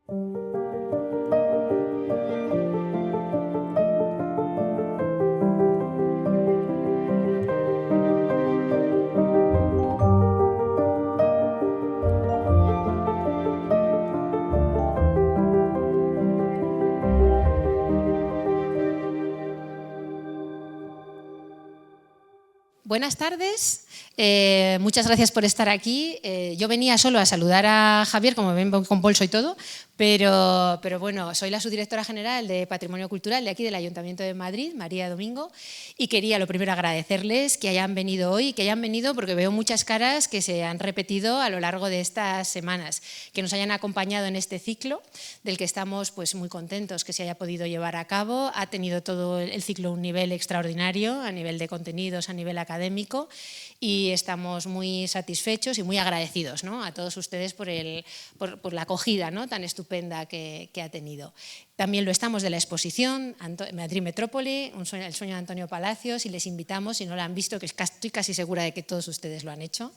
Buenas tardes, muchas gracias por estar aquí. Yo venía solo a saludar a Javier, como ven con bolso y todo, pero bueno, soy la subdirectora general de Patrimonio Cultural de aquí del Ayuntamiento de Madrid, María Domingo, y quería lo primero agradecerles que hayan venido hoy, que hayan venido porque veo muchas caras que se han repetido a lo largo de estas semanas, que nos hayan acompañado en este ciclo del que estamos pues muy contentos que se haya podido llevar a cabo. Ha tenido todo el ciclo un nivel extraordinario a nivel de contenidos, a nivel académico, y estamos muy satisfechos y muy agradecidos, ¿no?, a todos ustedes por la acogida, ¿no?, tan estupenda que ha tenido. También lo estamos de la exposición Madrid Metrópoli, el sueño de Antonio Palacios, y les invitamos, si no la han visto, que estoy casi segura de que todos ustedes lo han hecho,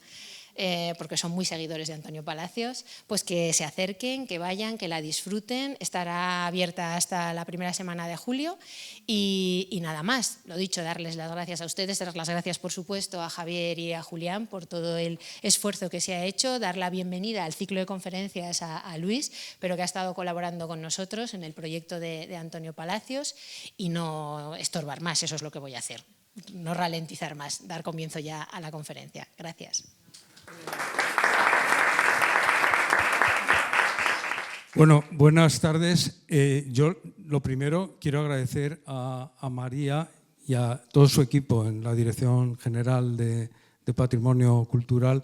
porque son muy seguidores de Antonio Palacios, pues que se acerquen, que vayan, que la disfruten. Estará abierta hasta la primera semana de julio y nada más. Lo dicho, darles las gracias a ustedes, dar las gracias, por supuesto, a Javier y a Julián por todo el esfuerzo que se ha hecho, dar la bienvenida al ciclo de conferencias a Luis, pero que ha estado colaborando con nosotros en el proyecto de Antonio Palacios, y no estorbar más. Eso es lo que voy a hacer, no ralentizar más, dar comienzo ya a la conferencia. Gracias. Bueno, buenas tardes. Yo lo primero quiero agradecer a María y a todo su equipo en la Dirección General de Patrimonio Cultural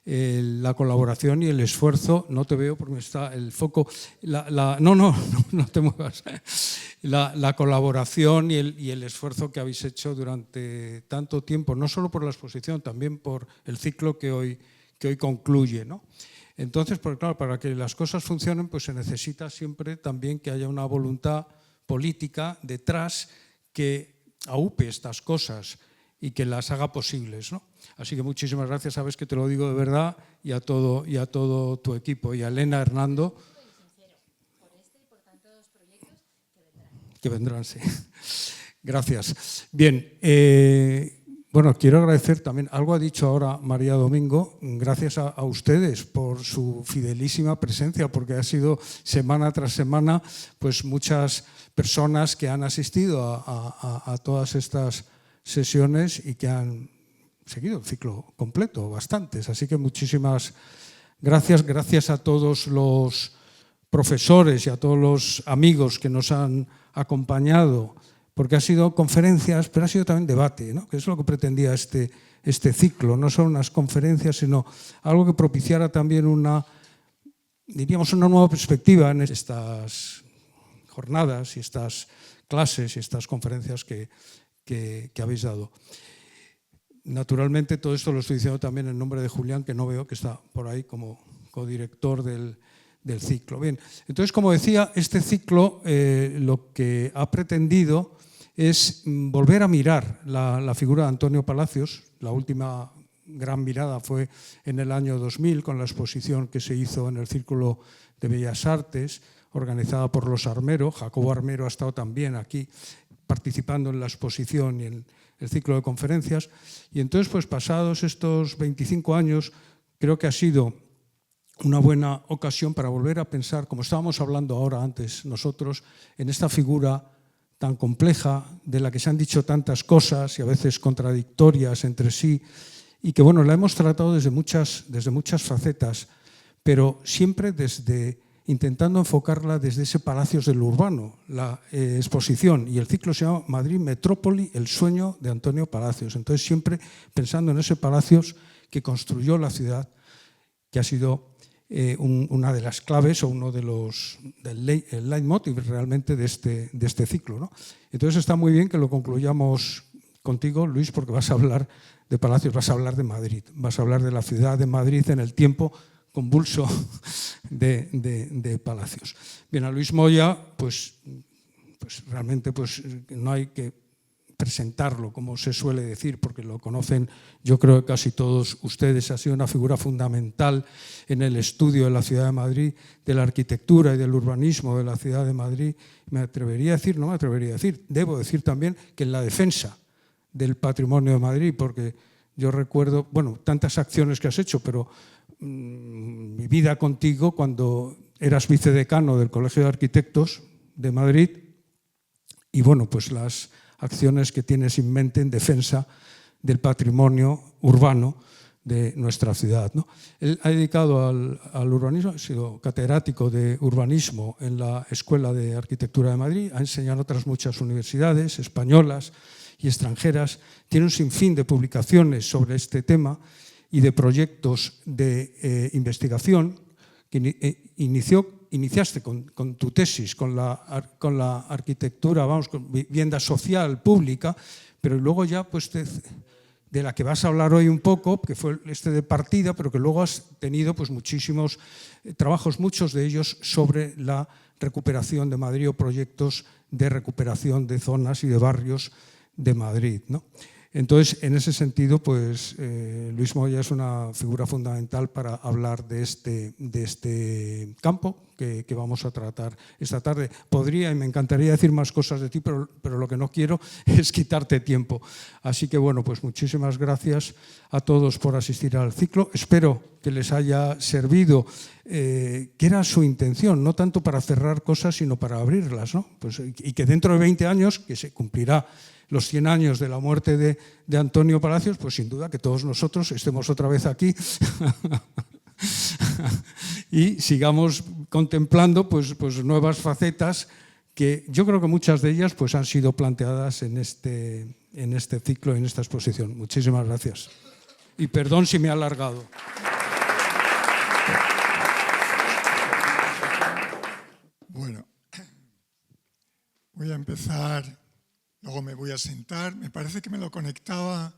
la colaboración y el esfuerzo. No te veo porque está el foco. No te muevas. La colaboración y el esfuerzo que habéis hecho durante tanto tiempo, no solo por la exposición, también por el ciclo que hoy concluye, ¿no? Entonces, pues claro, para que las cosas funcionen, pues se necesita siempre también que haya una voluntad política detrás que aupe estas cosas y que las haga posibles, ¿no? Así que muchísimas gracias, sabes que te lo digo de verdad, y a todo tu equipo, y a Elena, Hernando, que vendrán, sí. Gracias. Bien, bueno, quiero agradecer también, algo ha dicho ahora María Domingo, gracias a ustedes por su fidelísima presencia, porque ha sido semana tras semana pues muchas personas que han asistido a todas estas sesiones y que han seguido el ciclo completo, bastantes. Así que muchísimas gracias, gracias a todos los profesores y a todos los amigos que nos han acompañado, porque ha sido conferencias, pero ha sido también debate, ¿no?, que es lo que pretendía este ciclo, no solo unas conferencias, sino algo que propiciara también una nueva perspectiva en estas jornadas y estas clases y estas conferencias que habéis dado. Naturalmente, todo esto lo estoy diciendo también en nombre de Julián, que no veo, que está por ahí como codirector del ciclo. Bien, entonces, como decía, este ciclo lo que ha pretendido es volver a mirar la figura de Antonio Palacios. La última gran mirada fue en el año 2000 con la exposición que se hizo en el Círculo de Bellas Artes, organizada por los Armero. Jacobo Armero ha estado también aquí participando en la exposición y en el ciclo de conferencias. Y entonces, pues pasados estos 25 años, creo que ha sido una buena ocasión para volver a pensar, como estábamos hablando ahora antes nosotros, en esta figura tan compleja, de la que se han dicho tantas cosas y a veces contradictorias entre sí, y que bueno, la hemos tratado desde muchas facetas, pero siempre intentando enfocarla desde ese Palacios de lo Urbano. La exposición y el ciclo se llama Madrid Metrópoli, el sueño de Antonio Palacios. Entonces siempre pensando en ese Palacios que construyó la ciudad, que ha sido una de las claves o uno de el leitmotiv realmente de este ciclo, ¿no? Entonces está muy bien que lo concluyamos contigo, Luis, porque vas a hablar de Palacios, vas a hablar de Madrid, vas a hablar de la ciudad de Madrid en el tiempo convulso de Palacios. Bien, a Luis Moya, pues realmente pues no hay que presentarlo, como se suele decir, porque lo conocen, yo creo que casi todos ustedes. Ha sido una figura fundamental en el estudio de la ciudad de Madrid, de la arquitectura y del urbanismo de la ciudad de Madrid. Me atrevería a decir, no me atrevería a decir, debo decir también que en la defensa del patrimonio de Madrid, porque yo recuerdo, bueno, tantas acciones que has hecho, pero mi vida contigo cuando eras vicedecano del Colegio de Arquitectos de Madrid, y bueno, pues las acciones que tienes en mente en defensa del patrimonio urbano de nuestra ciudad, ¿no? Él ha dedicado al urbanismo, ha sido catedrático de urbanismo en la Escuela de Arquitectura de Madrid, ha enseñado en otras muchas universidades españolas y extranjeras, tiene un sinfín de publicaciones sobre este tema y de proyectos de investigación que iniciaste con tu tesis, con la arquitectura, vamos, con vivienda social, pública, pero luego ya pues de la que vas a hablar hoy un poco, que fue de partida, pero que luego has tenido pues muchísimos trabajos, muchos de ellos sobre la recuperación de Madrid o proyectos de recuperación de zonas y de barrios de Madrid, ¿no? Entonces, en ese sentido, pues Luis Moya es una figura fundamental para hablar de este campo que vamos a tratar esta tarde. Podría y me encantaría decir más cosas de ti, pero lo que no quiero es quitarte tiempo. Así que, bueno, pues muchísimas gracias a todos por asistir al ciclo. Espero que les haya servido, que era su intención, no tanto para cerrar cosas, sino para abrirlas, ¿no? Pues, y que dentro de 20 años, que se cumplirá los 100 años de la muerte de Antonio Palacios, pues sin duda que todos nosotros estemos otra vez aquí y sigamos contemplando pues nuevas facetas que yo creo que muchas de ellas pues han sido planteadas en este ciclo, en esta exposición. Muchísimas gracias. Y perdón si me he alargado. Bueno, voy a empezar. Luego me voy a sentar. Me parece que me lo conectaba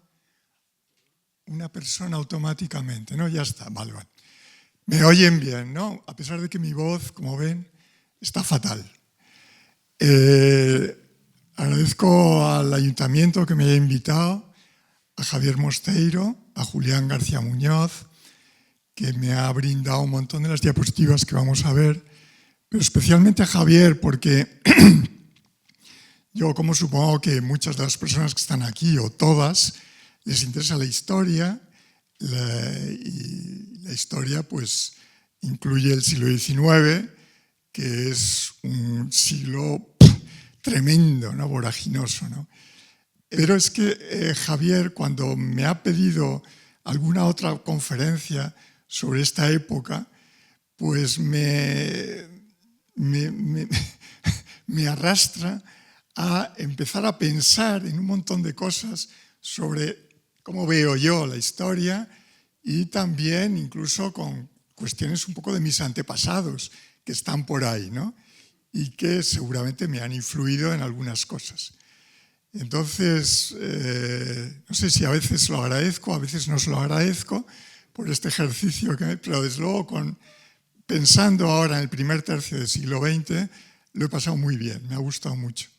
una persona automáticamente, ¿no? Ya está, vale. Me oyen bien, ¿no? A pesar de que mi voz, como ven, está fatal. Agradezco al ayuntamiento que me haya invitado, a Javier Mosteiro, a Julián García Muñoz, que me ha brindado un montón de las diapositivas que vamos a ver, pero especialmente a Javier, porque yo, como supongo que muchas de las personas que están aquí, o todas, les interesa la historia, y la historia pues incluye el siglo XIX, que es un siglo tremendo, ¿no? Voraginoso, ¿no? Pero es que Javier, cuando me ha pedido alguna otra conferencia sobre esta época, pues me arrastra a empezar a pensar en un montón de cosas sobre cómo veo yo la historia y también incluso con cuestiones un poco de mis antepasados que están por ahí, ¿no? Y que seguramente me han influido en algunas cosas. Entonces, no sé si a veces lo agradezco, a veces no se lo agradezco por este ejercicio, pero desde luego pensando ahora en el primer tercio del siglo XX, lo he pasado muy bien, me ha gustado mucho.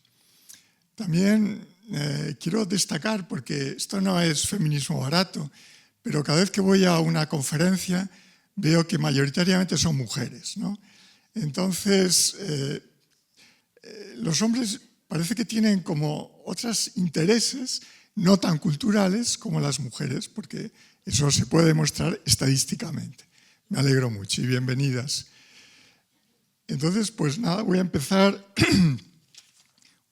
También quiero destacar, porque esto no es feminismo barato, pero cada vez que voy a una conferencia veo que mayoritariamente son mujeres, ¿no? Entonces, los hombres parece que tienen como otros intereses no tan culturales como las mujeres, porque eso se puede demostrar estadísticamente. Me alegro mucho y bienvenidas. Entonces, pues nada, voy a empezar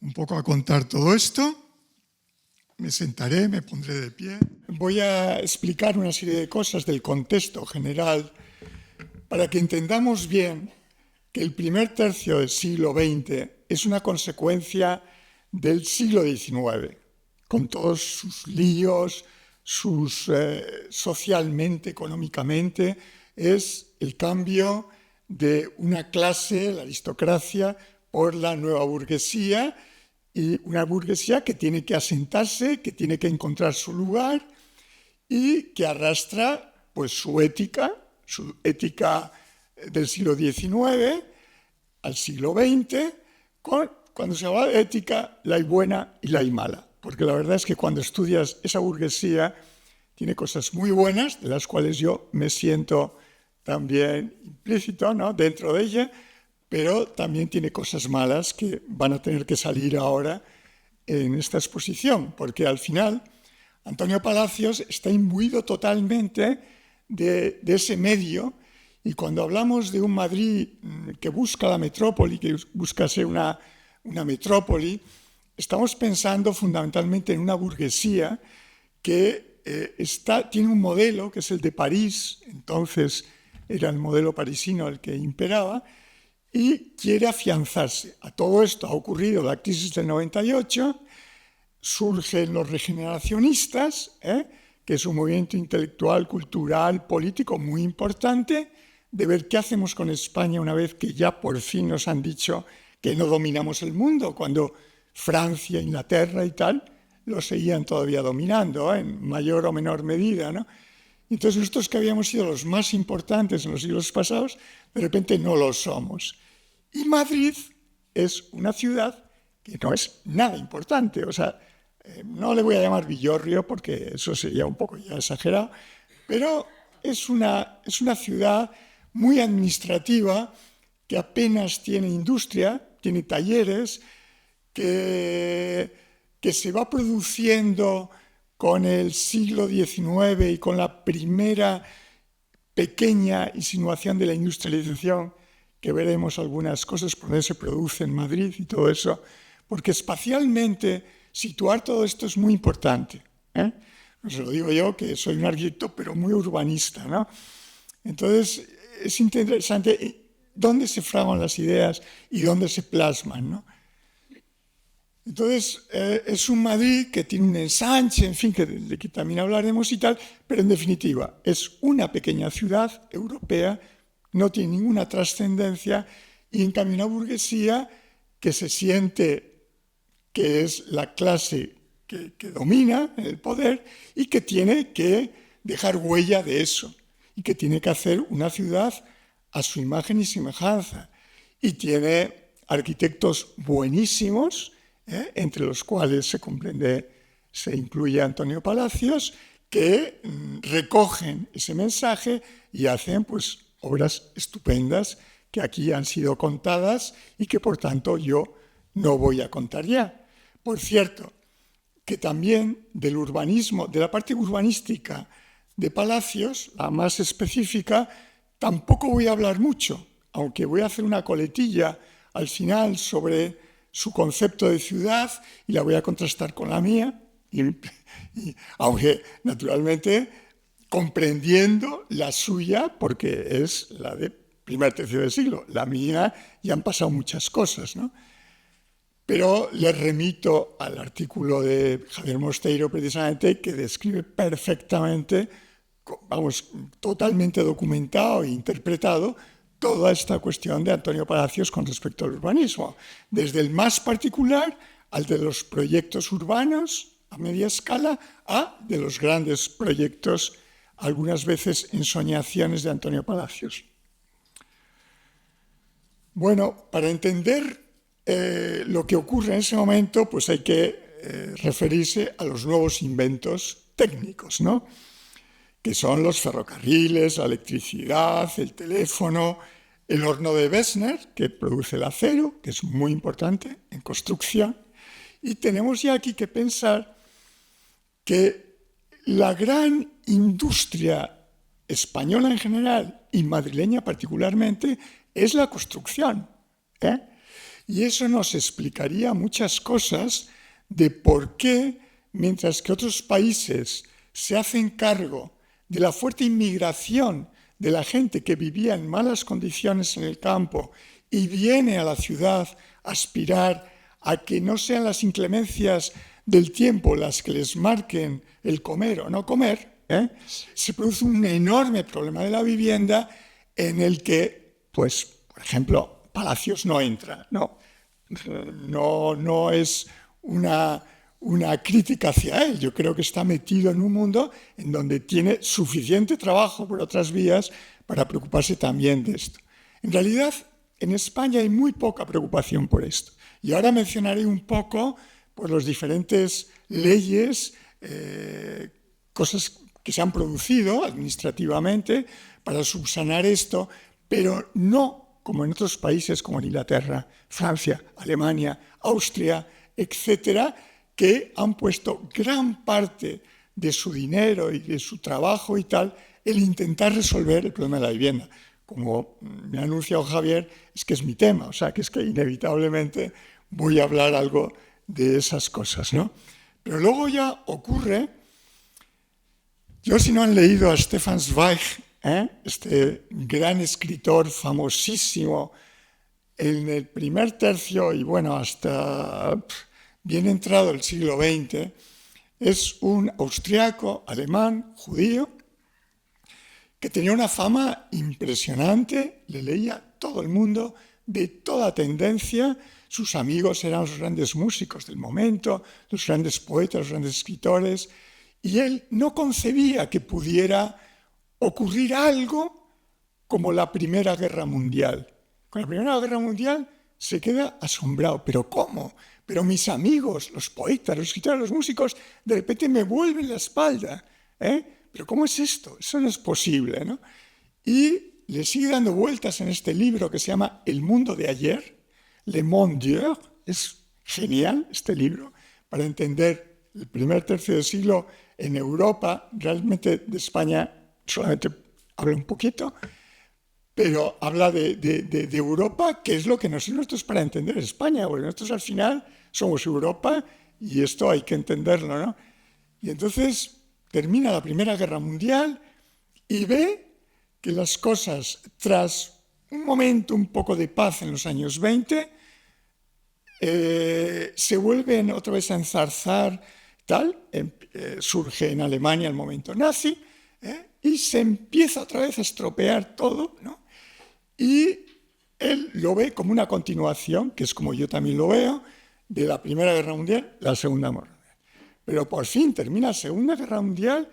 un poco a contar todo esto. Me sentaré, me pondré de pie. Voy a explicar una serie de cosas del contexto general para que entendamos bien que el primer tercio del siglo XX es una consecuencia del siglo XIX, con todos sus líos, socialmente, económicamente, es el cambio de una clase, la aristocracia, por la nueva burguesía, y una burguesía que tiene que asentarse, que tiene que encontrar su lugar y que arrastra pues, su ética del siglo XIX al siglo XX, cuando se habla de ética la hay buena y la hay mala. porque la verdad es que cuando estudias esa burguesía tiene cosas muy buenas, de las cuales yo me siento también implícito, ¿no?, dentro de ella, pero también tiene cosas malas que van a tener que salir ahora en esta exposición, porque al final Antonio Palacios está imbuido totalmente de ese medio, y cuando hablamos de un Madrid que busca la metrópoli, que busca ser una metrópoli, estamos pensando fundamentalmente en una burguesía que tiene un modelo, que es el de París, entonces era el modelo parisino el que imperaba, y quiere afianzarse. A todo esto ha ocurrido la crisis del 98, surgen los regeneracionistas, que es un movimiento intelectual, cultural, político muy importante, de ver qué hacemos con España una vez que ya por fin nos han dicho que no dominamos el mundo, cuando Francia, Inglaterra y tal lo seguían todavía dominando, en mayor o menor medida, ¿no? Entonces nosotros, que habíamos sido los más importantes en los siglos pasados, de repente no lo somos. Y Madrid es una ciudad que no es nada importante, o sea, no le voy a llamar villorrio porque eso sería un poco ya exagerado, pero es una ciudad muy administrativa, que apenas tiene industria, tiene talleres, que se va produciendo con el siglo XIX y con la primera pequeña insinuación de la industrialización, que veremos algunas cosas por donde se produce en Madrid y todo eso, porque espacialmente situar todo esto es muy importante, ¿eh? No se lo digo yo, que soy un arquitecto, pero muy urbanista, ¿no? Entonces, es interesante dónde se fraguan las ideas y dónde se plasman, ¿no? Entonces, es un Madrid que tiene un ensanche, en fin, de que también hablaremos y tal, pero en definitiva, es una pequeña ciudad europea, no tiene ninguna trascendencia, y en cambio una burguesía que se siente que es la clase que domina el poder y que tiene que dejar huella de eso, y que tiene que hacer una ciudad a su imagen y semejanza. Y tiene arquitectos buenísimos, entre los cuales se incluye Antonio Palacios, que recogen ese mensaje y hacen pues obras estupendas que aquí han sido contadas y que por tanto yo no voy a contar ya. Por cierto, que también del urbanismo, de la parte urbanística de Palacios, la más específica, tampoco voy a hablar mucho, aunque voy a hacer una coletilla al final sobre su concepto de ciudad y la voy a contrastar con la mía, aunque naturalmente comprendiendo la suya, porque es la de primer tercio del siglo. La mía ya han pasado muchas cosas, ¿no? Pero les remito al artículo de Javier Mosteiro, precisamente, que describe perfectamente, vamos, totalmente documentado e interpretado, toda esta cuestión de Antonio Palacios con respecto al urbanismo, desde el más particular al de los proyectos urbanos a media escala, a de los grandes proyectos, algunas veces ensoñaciones de Antonio Palacios. Bueno, para entender lo que ocurre en ese momento, pues hay que referirse a los nuevos inventos técnicos, ¿no?, que son los ferrocarriles, la electricidad, el teléfono, el horno de Bessemer, que produce el acero, que es muy importante en construcción. Y tenemos ya aquí que pensar que la gran industria española en general y madrileña particularmente es la construcción, ¿eh? Y eso nos explicaría muchas cosas de por qué, mientras que otros países se hacen cargo de la fuerte inmigración de la gente que vivía en malas condiciones en el campo y viene a la ciudad a aspirar a que no sean las inclemencias del tiempo las que les marquen el comer o no comer, se produce un enorme problema de la vivienda en el que, pues, por ejemplo, Palacios no entra, no es una crítica hacia él. Yo creo que está metido en un mundo en donde tiene suficiente trabajo por otras vías para preocuparse también de esto. En realidad, en España hay muy poca preocupación por esto. Y ahora mencionaré un poco por las diferentes leyes, cosas que se han producido administrativamente para subsanar esto, pero no como en otros países como en Inglaterra, Francia, Alemania, Austria, etcétera, que han puesto gran parte de su dinero y de su trabajo y tal en intentar resolver el problema de la vivienda. Como me ha anunciado Javier, es que es mi tema, o sea, que es que inevitablemente voy a hablar algo de esas cosas, ¿no? Pero luego ya ocurre, yo si no han leído a Stefan Zweig, este gran escritor famosísimo en el primer tercio y bueno, hasta bien entrado el siglo XX, es un austriaco, alemán, judío, que tenía una fama impresionante, le leía todo el mundo, de toda tendencia, sus amigos eran los grandes músicos del momento, los grandes poetas, los grandes escritores, y él no concebía que pudiera ocurrir algo como la Primera Guerra Mundial. Con la Primera Guerra Mundial se queda asombrado, ¿pero cómo? Pero mis amigos, los poetas, los escritores, los músicos, de repente me vuelven la espalda, ¿Pero cómo es esto? Eso no es posible, ¿no? Y le sigue dando vueltas en este libro que se llama El mundo de ayer, Le Monde d'hier. Es genial este libro para entender el primer tercio del siglo en Europa. Realmente de España solamente habla un poquito, pero habla de Europa, que es lo que nosotros para entender España, porque nosotros al final somos Europa y esto hay que entenderlo, ¿no? Y entonces termina la Primera Guerra Mundial y ve que las cosas, tras un momento un poco de paz en los años 20, se vuelven otra vez a enzarzar, surge en Alemania el momento nazi, y se empieza otra vez a estropear todo, ¿no? Y él lo ve como una continuación, que es como yo también lo veo, de la Primera Guerra Mundial, la Segunda Guerra Mundial. Pero por fin termina la Segunda Guerra Mundial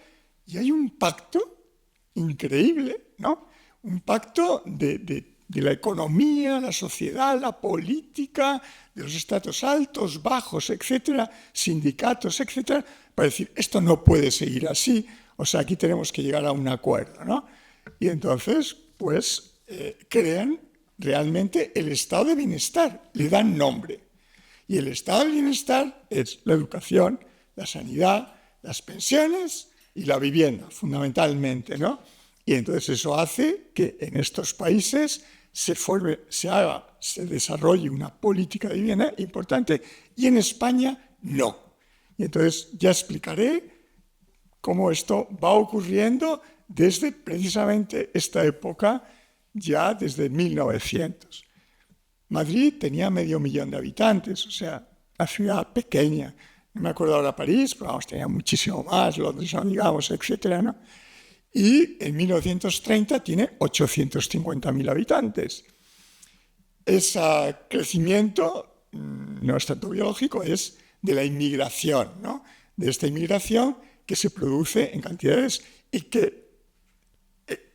y hay un pacto increíble, ¿no? Un pacto de la economía, la sociedad, la política, de los estratos altos, bajos, etcétera, sindicatos, etcétera, para decir, esto no puede seguir así, o sea, aquí tenemos que llegar a un acuerdo, ¿no? Y entonces, pues, crean realmente el estado de bienestar, le dan nombre. Y el estado de bienestar es la educación, la sanidad, las pensiones y la vivienda, fundamentalmente, ¿no? Y entonces eso hace que en estos países se desarrolle una política de vivienda importante y en España no. Y entonces ya explicaré cómo esto va ocurriendo desde precisamente esta época, ya desde 1900. Madrid tenía 500.000 de habitantes, o sea, una ciudad pequeña. No me acuerdo ahora París, pero vamos, tenía muchísimo más, Londres, no digamos, etcétera, ¿no? Y en 1930 tiene 850.000 habitantes. Ese crecimiento no es tanto biológico, es de la inmigración, ¿no? De esta inmigración que se produce en cantidades y que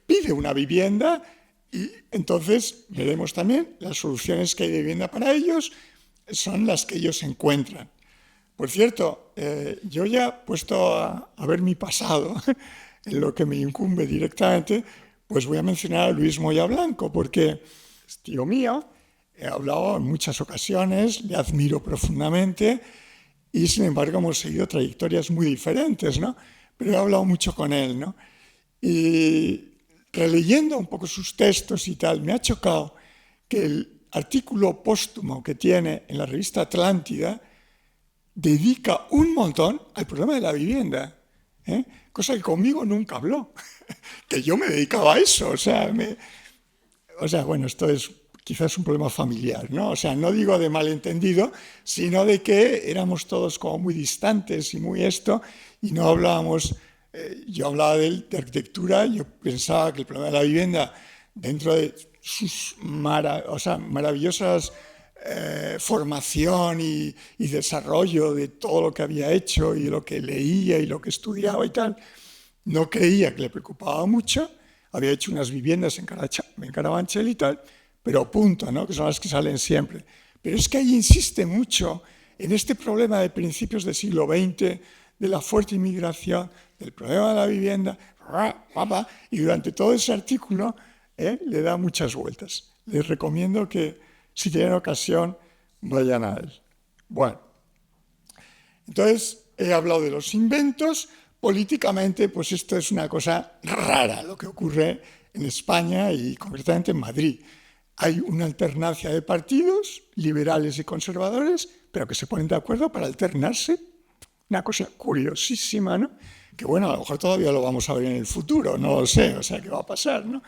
pide una vivienda, y entonces veremos también las soluciones que hay de vivienda para ellos son las que ellos encuentran. Por cierto, yo ya puesto a ver mi pasado, en lo que me incumbe directamente, pues voy a mencionar a Luis Moya Blanco, porque es tío mío, he hablado en muchas ocasiones, le admiro profundamente y sin embargo hemos seguido trayectorias muy diferentes, ¿no? Pero he hablado mucho con él, ¿no? Y releyendo un poco sus textos y tal, me ha chocado que el artículo póstumo que tiene en la revista Atlántida dedica un montón al problema de la vivienda, cosa que conmigo nunca habló, que yo me dedicaba a eso, o sea, bueno, esto es quizás un problema familiar, ¿no? O sea, no digo de malentendido, sino de que éramos todos como muy distantes y muy esto, y no hablábamos, yo hablaba de arquitectura, yo pensaba que el problema de la vivienda, dentro de sus maravillosas formación y desarrollo de todo lo que había hecho y lo que leía y lo que estudiaba y tal, no creía que le preocupaba mucho, había hecho unas viviendas en Carabanchel y tal, pero punto, ¿no? Que son las que salen siempre. Pero es que ahí insiste mucho en este problema de principios del siglo XX, de la fuerte inmigración, del problema de la vivienda, y durante todo ese artículo le da muchas vueltas. Les recomiendo que, si tienen ocasión, vayan a él. Bueno, entonces he hablado de los inventos. Políticamente, pues esto es una cosa rara lo que ocurre en España y concretamente en Madrid. Hay una alternancia de partidos, liberales y conservadores, pero que se ponen de acuerdo para alternarse. Una cosa curiosísima, ¿no? Que bueno, a lo mejor todavía lo vamos a ver en el futuro, no lo sé, o sea, qué va a pasar, ¿no?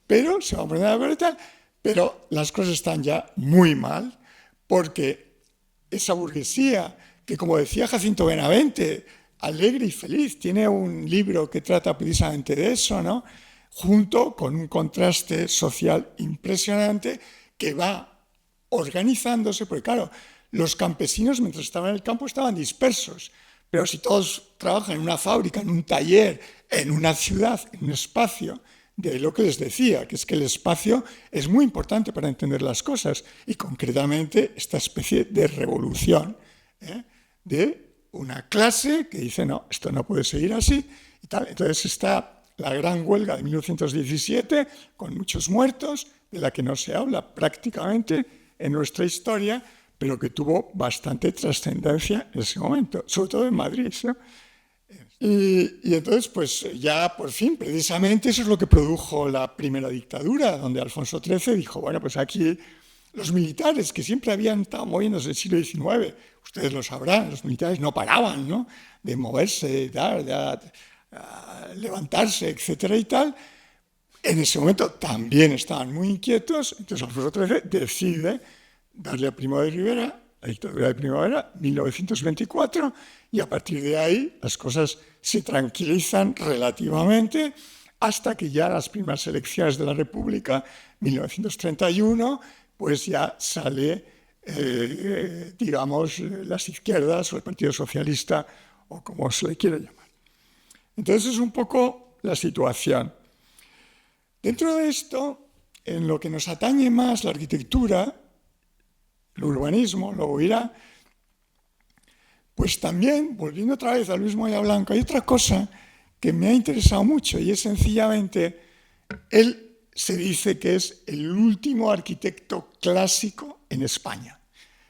Pero se van a poner de acuerdo y tal, pero las cosas están ya muy mal, porque esa burguesía, que como decía Jacinto Benavente, alegre y feliz, tiene un libro que trata precisamente de eso, ¿no? Junto con un contraste social impresionante que va organizándose, porque claro, los campesinos mientras estaban en el campo estaban dispersos, pero si todos trabajan en una fábrica, en un taller, en una ciudad, en un espacio, de lo que les decía, que es que el espacio es muy importante para entender las cosas y concretamente esta especie de revolución de una clase que dice no, esto no puede seguir así y tal. Entonces está la gran huelga de 1917 con muchos muertos, de la que no se habla prácticamente en nuestra historia, pero que tuvo bastante trascendencia en ese momento, sobre todo en Madrid, ¿no? Y entonces, pues ya por fin, precisamente eso es lo que produjo la primera dictadura, donde Alfonso XIII dijo, bueno, pues aquí los militares que siempre habían estado moviéndose en el siglo XIX, ustedes lo sabrán, los militares no paraban, ¿no?, de moverse, de levantarse, etcétera y tal. En ese momento también estaban muy inquietos, entonces Alfonso XIII decide darle a Primo de Rivera la dictadura de primavera, 1924, y a partir de ahí las cosas se tranquilizan relativamente hasta que ya las primeras elecciones de la República, 1931, pues ya sale, digamos, las izquierdas o el Partido Socialista o como se le quiere llamar. Entonces es un poco la situación. Dentro de esto, en lo que nos atañe más la arquitectura, el urbanismo, luego irá, pues también, volviendo otra vez a Luis Moya Blanco, hay otra cosa que me ha interesado mucho y es sencillamente, él se dice que es el último arquitecto clásico en España,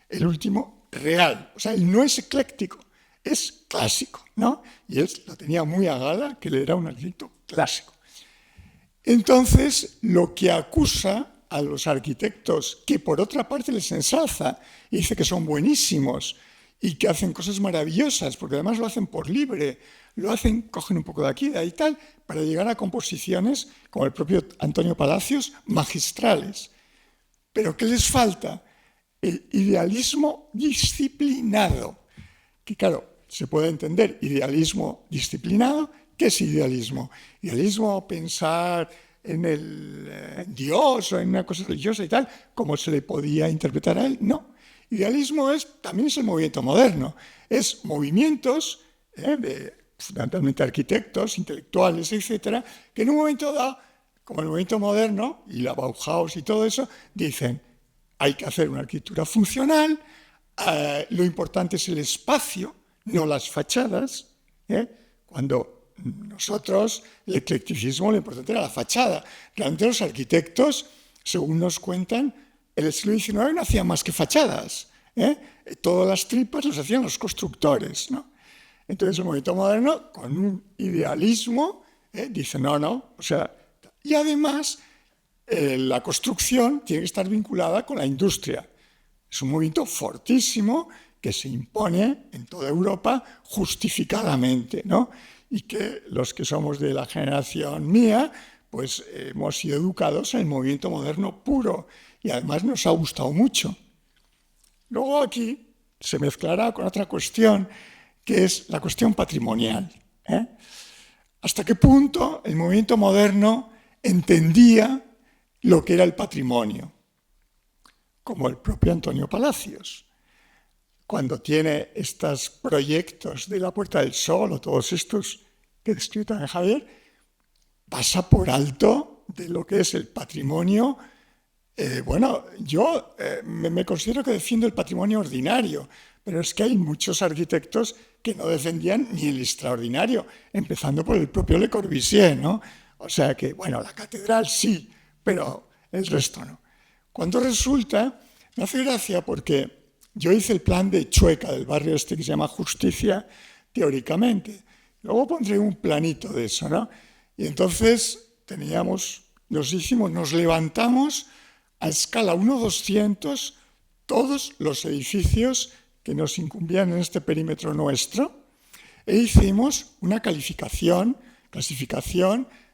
el último real, o sea, él no es ecléctico, es clásico, ¿no? Y él lo tenía muy a gala, que él era un arquitecto clásico. Entonces, lo que acusa a los arquitectos, que por otra parte les ensalza y dice que son buenísimos y que hacen cosas maravillosas, porque además lo hacen por libre, lo hacen, cogen un poco de aquí, de ahí y tal, para llegar a composiciones, como el propio Antonio Palacios, magistrales. Pero ¿qué les falta? El idealismo disciplinado, que claro, se puede entender idealismo disciplinado. ¿Qué es idealismo? Idealismo, pensar en Dios o en una cosa religiosa y tal, como se le podía interpretar a él. No. Idealismo también es el movimiento moderno. Es movimientos fundamentalmente arquitectos, intelectuales, etcétera, que en un momento dado, como el movimiento moderno y la Bauhaus y todo eso, dicen hay que hacer una arquitectura funcional, lo importante es el espacio, no las fachadas. Cuando nosotros, el eclecticismo, lo importante era la fachada. Realmente los arquitectos, según nos cuentan, en el siglo XIX no hacían más que fachadas. Todas las tripas las hacían los constructores, ¿no? Entonces el movimiento moderno, con un idealismo, dice no, o sea, y además la construcción tiene que estar vinculada con la industria. Es un movimiento fortísimo que se impone en toda Europa justificadamente, ¿no? Y que los que somos de la generación mía, pues hemos sido educados en el movimiento moderno puro y además nos ha gustado mucho. Luego aquí se mezclará con otra cuestión, que es la cuestión patrimonial. ¿Hasta qué punto el movimiento moderno entendía lo que era el patrimonio? Como el propio Antonio Palacios. Cuando tiene estos proyectos de la Puerta del Sol o todos estos que describe también Javier, pasa por alto de lo que es el patrimonio. Bueno, yo me considero que defiendo el patrimonio ordinario, Pero es que hay muchos arquitectos que no defendían ni el extraordinario, empezando por el propio Le Corbusier, ¿no? O sea que, bueno, la catedral sí, pero el resto no. Cuando resulta, me hace gracia porque yo hice el plan de Chueca, del barrio este que se llama Justicia, teóricamente. Luego pondré un planito de eso, ¿no? Y entonces nos levantamos a escala 1:200 todos los edificios que nos incumbían en este perímetro nuestro e hicimos una clasificación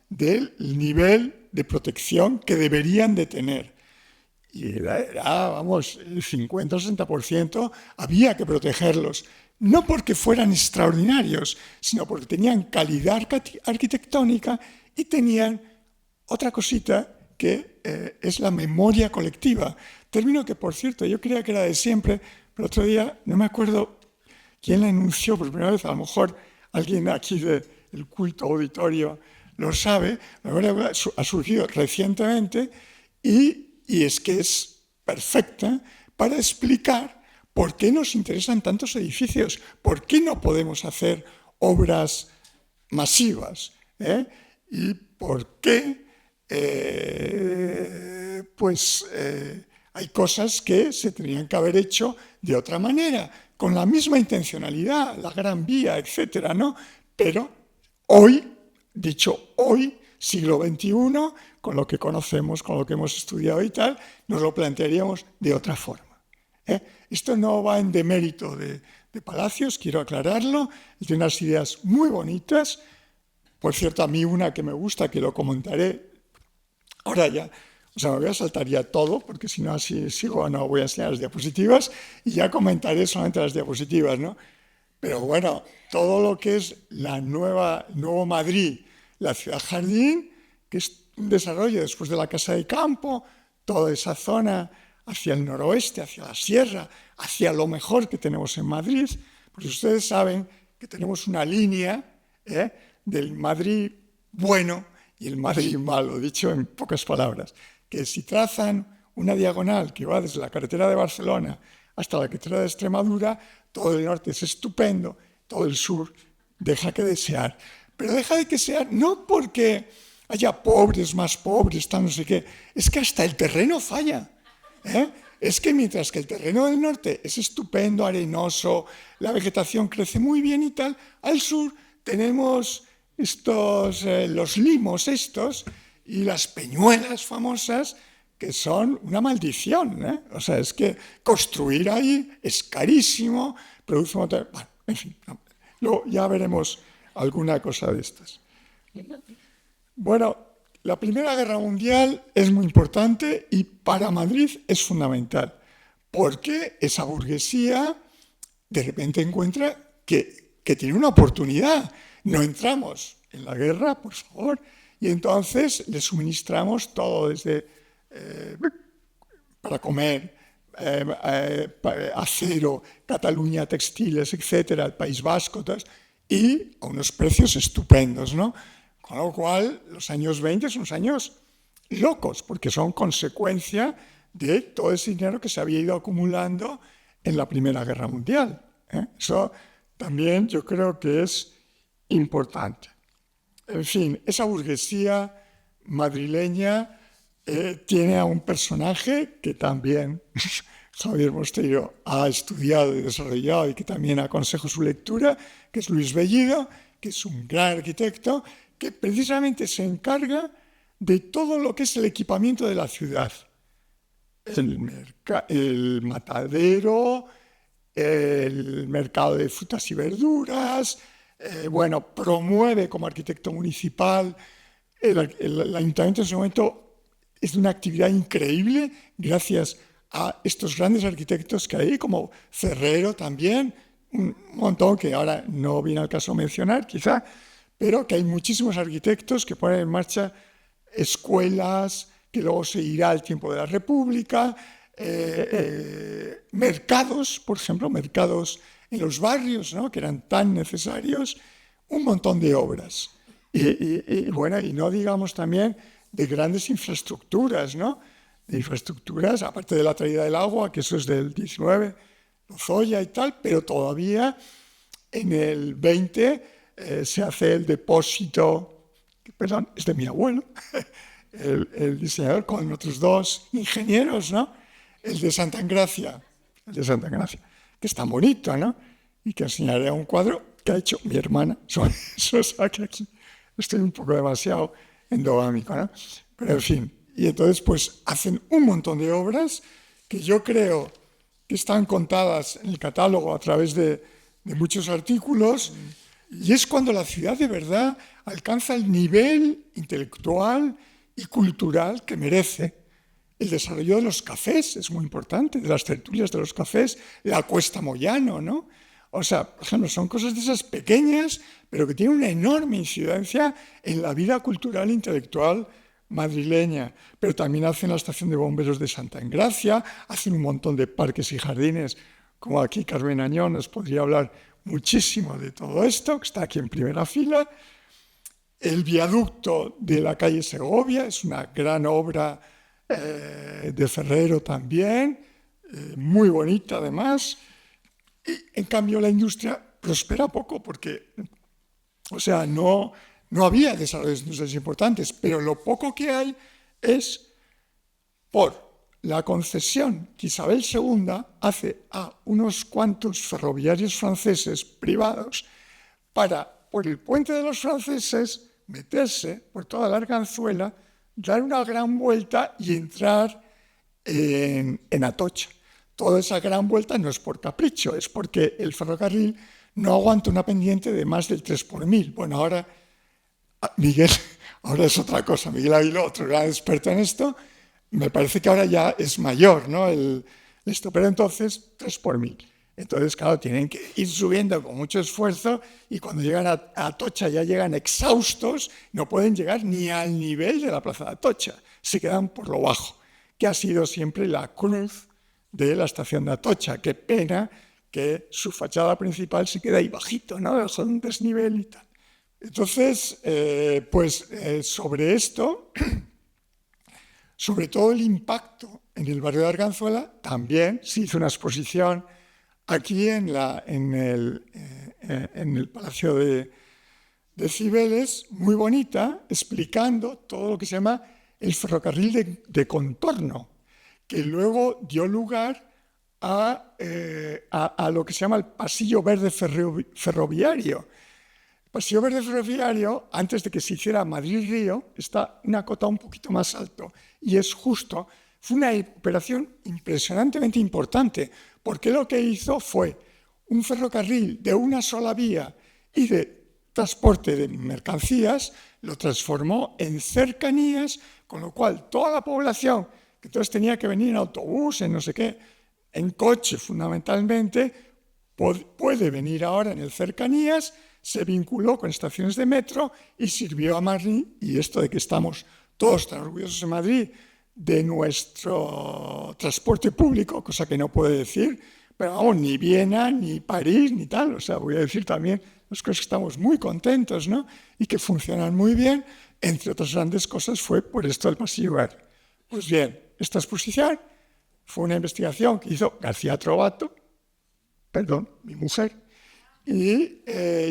del nivel de protección que deberían de tener. Y vamos, el 50 o 60% había que protegerlos, no porque fueran extraordinarios, sino porque tenían calidad arquitectónica y tenían otra cosita que es la memoria colectiva. Término que, por cierto, yo creía que era de siempre, pero otro día no me acuerdo quién la enunció por primera vez, a lo mejor alguien aquí del culto auditorio lo sabe, ha surgido recientemente y es que es perfecta para explicar por qué nos interesan tantos edificios, por qué no podemos hacer obras masivas, y por qué hay cosas que se tendrían que haber hecho de otra manera, con la misma intencionalidad, la Gran Vía, etcétera, ¿no? Pero hoy, siglo XXI, con lo que conocemos, con lo que hemos estudiado y tal, nos lo plantearíamos de otra forma. Esto no va en demérito de Palacios, quiero aclararlo, tiene unas ideas muy bonitas. Por cierto, a mí una que me gusta, que lo comentaré ahora ya, o sea, me voy a saltar ya todo, porque si no así sigo, no voy a enseñar las diapositivas y ya comentaré solamente las diapositivas, ¿no? Pero bueno, todo lo que es Nuevo Madrid, la Ciudad Jardín, que es un desarrollo después de la Casa de Campo, toda esa zona hacia el noroeste, hacia la sierra, hacia lo mejor que tenemos en Madrid, pues ustedes saben que tenemos una línea del Madrid bueno y el Madrid malo, dicho en pocas palabras, que si trazan una diagonal que va desde la carretera de Barcelona hasta la carretera de Extremadura, todo el norte es estupendo, todo el sur deja que desear. Pero deja de que desear no porque haya pobres, más pobres, tal, no sé qué, es que hasta el terreno falla. Es que mientras que el terreno del norte es estupendo, arenoso, la vegetación crece muy bien y tal, al sur tenemos los limos y las peñuelas famosas que son una maldición. O sea, es que construir ahí es carísimo, produce un montón... Bueno, en fin, luego ya veremos alguna cosa de estas. Bueno, la Primera Guerra Mundial es muy importante y para Madrid es fundamental, porque esa burguesía de repente encuentra que tiene una oportunidad. No entramos en la guerra, por favor, y entonces le suministramos todo desde para comer, acero, Cataluña, textiles, etcétera, el País Vasco, y a unos precios estupendos, ¿no? Con lo cual, los años 20 son unos años locos, porque son consecuencia de todo ese dinero que se había ido acumulando en la Primera Guerra Mundial. Eso también yo creo que es importante. En fin, esa burguesía madrileña tiene a un personaje que también Javier Mosteiro ha estudiado y desarrollado y que también aconsejo su lectura, que es Luis Bellido, que es un gran arquitecto que precisamente se encarga de todo lo que es el equipamiento de la ciudad. El matadero, el mercado de frutas y verduras, promueve como arquitecto municipal. El ayuntamiento en ese momento es de una actividad increíble gracias a estos grandes arquitectos que hay, como Ferrero también, un montón que ahora no viene al caso mencionar quizá, pero que hay muchísimos arquitectos que ponen en marcha escuelas, que luego se irá al tiempo de la República, mercados, por ejemplo, mercados en los barrios, ¿no?, que eran tan necesarios, un montón de obras. Y no digamos también de grandes infraestructuras, ¿no? De infraestructuras, aparte de la traída del agua, que eso es del 19, Lozoya y tal, pero todavía en el 20 se hace el depósito, perdón, es de mi abuelo, el diseñador con otros dos ingenieros, ¿no? El de Santa Engracia, que está bonito, ¿no? Y que enseñaré un cuadro que ha hecho mi hermana. Eso saque aquí. Estoy un poco demasiado endogámico, ¿no? Pero en fin. Y entonces, pues, hacen un montón de obras que yo creo que están contadas en el catálogo a través de muchos artículos. Y es cuando la ciudad de verdad alcanza el nivel intelectual y cultural que merece. El desarrollo de los cafés es muy importante, de las tertulias de los cafés, la Cuesta Moyano, ¿no? O sea, por ejemplo, son cosas de esas pequeñas, pero que tienen una enorme incidencia en la vida cultural e intelectual madrileña. Pero también hacen la estación de bomberos de Santa Engracia, hacen un montón de parques y jardines, como aquí Carmen Añón nos podría hablar muchísimo de todo esto, que está aquí en primera fila. El viaducto de la calle Segovia es una gran obra de Ferrero también, muy bonita además. Y en cambio la industria prospera poco porque, o sea, no había desarrollos industriales importantes, pero lo poco que hay es por la concesión que Isabel II hace a unos cuantos ferroviarios franceses privados para, por el puente de los franceses, meterse por toda la Arganzuela, dar una gran vuelta y entrar en Atocha. Toda esa gran vuelta no es por capricho, es porque el ferrocarril no aguanta una pendiente de más del 3 por 1000. Bueno, ahora Miguel, ahora es otra cosa. Miguel Aguiló, otro gran experto en esto, me parece que ahora ya es mayor, ¿no? Pero entonces 3 por 1000. Entonces, claro, tienen que ir subiendo con mucho esfuerzo y cuando llegan a Atocha ya llegan exhaustos, no pueden llegar ni al nivel de la plaza de Atocha, se quedan por lo bajo, que ha sido siempre la cruz de la estación de Atocha. Qué pena que su fachada principal se queda ahí bajito, ¿no? Son un desnivel y tal. Entonces, sobre esto, sobre todo el impacto en el barrio de Arganzuela, también se hizo una exposición aquí en el Palacio de Cibeles, muy bonita, explicando todo lo que se llama el ferrocarril de contorno, que luego dio lugar a lo que se llama el Pasillo Verde Ferroviario. El Pasillo Verde Ferroviario, antes de que se hiciera Madrid-Río, está una cota un poquito más alto y fue una operación impresionantemente importante, porque lo que hizo fue un ferrocarril de una sola vía y de transporte de mercancías, lo transformó en cercanías, con lo cual toda la población que entonces tenía que venir en autobús, en no sé qué, en coche fundamentalmente, puede venir ahora en el cercanías, se vinculó con estaciones de metro y sirvió a Madrid, y esto de que estamos todos tan orgullosos en Madrid de nuestro transporte público, cosa que no puedo decir, pero vamos, ni Viena, ni París, ni tal, o sea, voy a decir también las cosas que estamos muy contentos, ¿no? Y que funcionan muy bien, entre otras grandes cosas fue por esto del Pasillo Verde. Pues bien, esta exposición fue una investigación que hizo García Trovato, mi mujer, y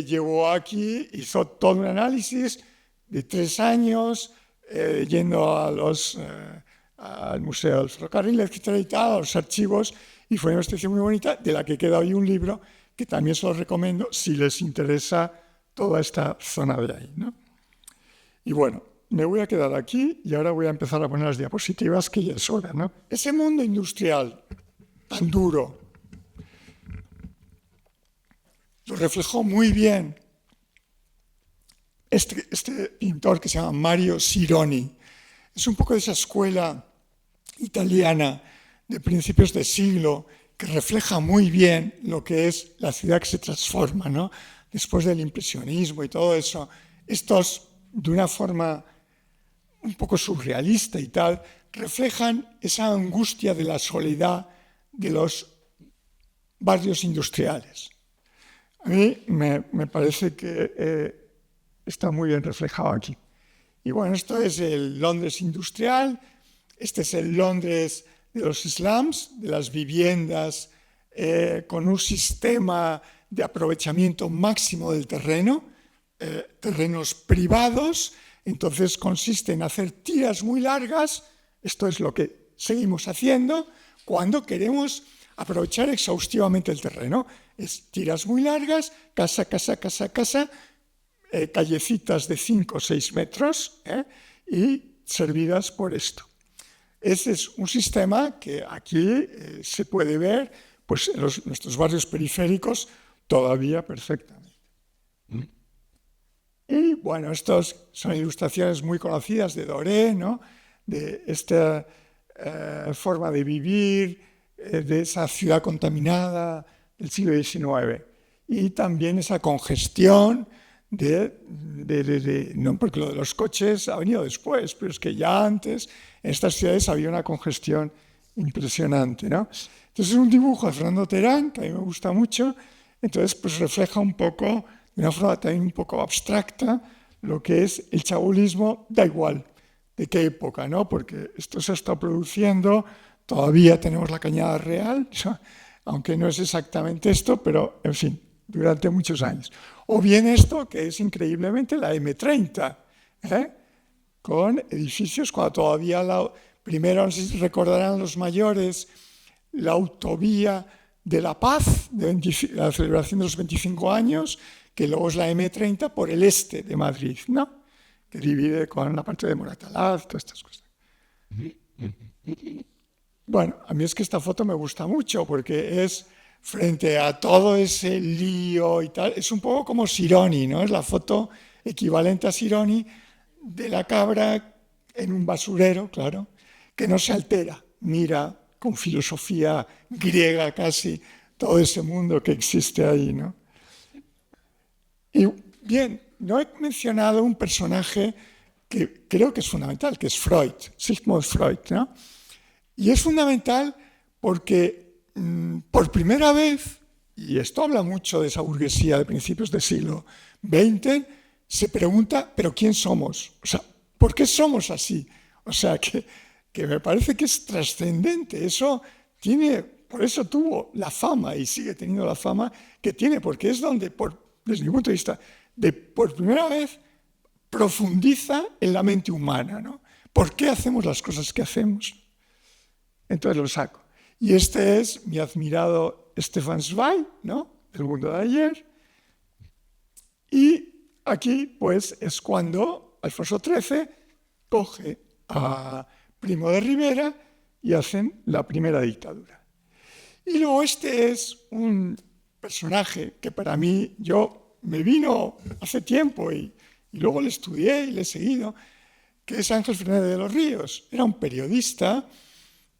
llevó aquí, hizo todo un análisis de 3 años, yendo al Museo del Ferrocarril, etcétera y tal, a los archivos, y fue una investigación muy bonita, de la que queda hoy un libro que también se los recomiendo si les interesa toda esta zona de ahí, ¿no? Y bueno, me voy a quedar aquí y ahora voy a empezar a poner las diapositivas, que ya es hora, ¿no? Ese mundo industrial tan duro lo reflejó muy bien este pintor que se llama Mario Sironi. Es un poco de esa escuela italiana de principios de siglo que refleja muy bien lo que es la ciudad que se transforma, ¿no? Después del impresionismo y todo eso. Estos, de una forma un poco surrealista y tal, reflejan esa angustia de la soledad de los barrios industriales. A mí me parece que está muy bien reflejado aquí. Y bueno, esto es el Londres industrial, este es el Londres de los slums, de las viviendas con un sistema de aprovechamiento máximo del terreno, terrenos privados. Entonces consiste en hacer tiras muy largas, esto es lo que seguimos haciendo cuando queremos aprovechar exhaustivamente el terreno. Es tiras muy largas, casa, callecitas de 5 o 6 metros y servidas por esto. Ese es un sistema que aquí se puede ver pues, en nuestros barrios periféricos todavía perfectamente. Y bueno, estas son ilustraciones muy conocidas de Doré, ¿no? De esta forma de vivir, de esa ciudad contaminada del siglo XIX. Y también esa congestión no, porque lo de los coches ha venido después, pero es que ya antes en estas ciudades había una congestión impresionante, ¿no? Entonces es un dibujo de Fernando Terán, que a mí me gusta mucho, entonces pues refleja un poco, de una forma también un poco abstracta, lo que es el chabolismo, da igual de qué época, ¿no? Porque esto se está produciendo, todavía tenemos la Cañada Real, aunque no es exactamente esto, pero en fin, durante muchos años. O bien esto, que es increíblemente la M30, con edificios cuando todavía primero, no sé si recordarán los mayores, la autovía de La Paz, la celebración de los 25 años, que luego es la M30 por el este de Madrid, ¿no? Que divide con la parte de Moratalaz, todas estas cosas. Bueno, a mí es que esta foto me gusta mucho porque es frente a todo ese lío y tal, es un poco como Sironi, ¿no? Es la foto equivalente a Sironi de la cabra en un basurero, claro, que no se altera, mira con filosofía griega casi todo ese mundo que existe ahí, ¿no? Y bien, no he mencionado un personaje que creo que es fundamental, que es Freud, Sigmund Freud, ¿no? Y es fundamental porque por primera vez, y esto habla mucho de esa burguesía de principios del siglo XX, se pregunta, ¿pero quién somos? O sea, ¿por qué somos así? O sea, que me parece que es trascendente. Por eso tuvo la fama y sigue teniendo la fama que tiene, porque es donde, desde mi punto de vista, por primera vez profundiza en la mente humana, ¿no? ¿Por qué hacemos las cosas que hacemos? Entonces lo saco. Y este es mi admirado Stefan Zweig, ¿no? Del mundo de ayer. Y aquí, pues, es cuando Alfonso XIII coge a Primo de Rivera y hacen la primera dictadura. Y luego este es un personaje que para mí, me vino hace tiempo y luego le estudié y le he seguido, que es Ángel Fernández de los Ríos. Era un periodista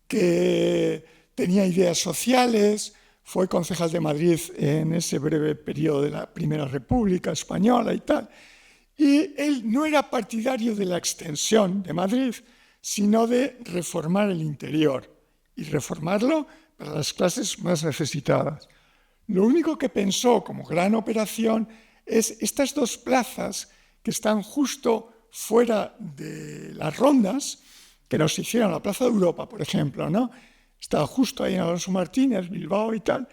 que tenía ideas sociales, fue concejal de Madrid en ese breve periodo de la Primera República Española y tal. Y él no era partidario de la extensión de Madrid, sino de reformar el interior y reformarlo para las clases más necesitadas. Lo único que pensó como gran operación es estas dos plazas que están justo fuera de las rondas, que nos hicieron la Plaza de Europa, por ejemplo, ¿no? Estaba justo ahí en Alonso Martínez, Bilbao y tal,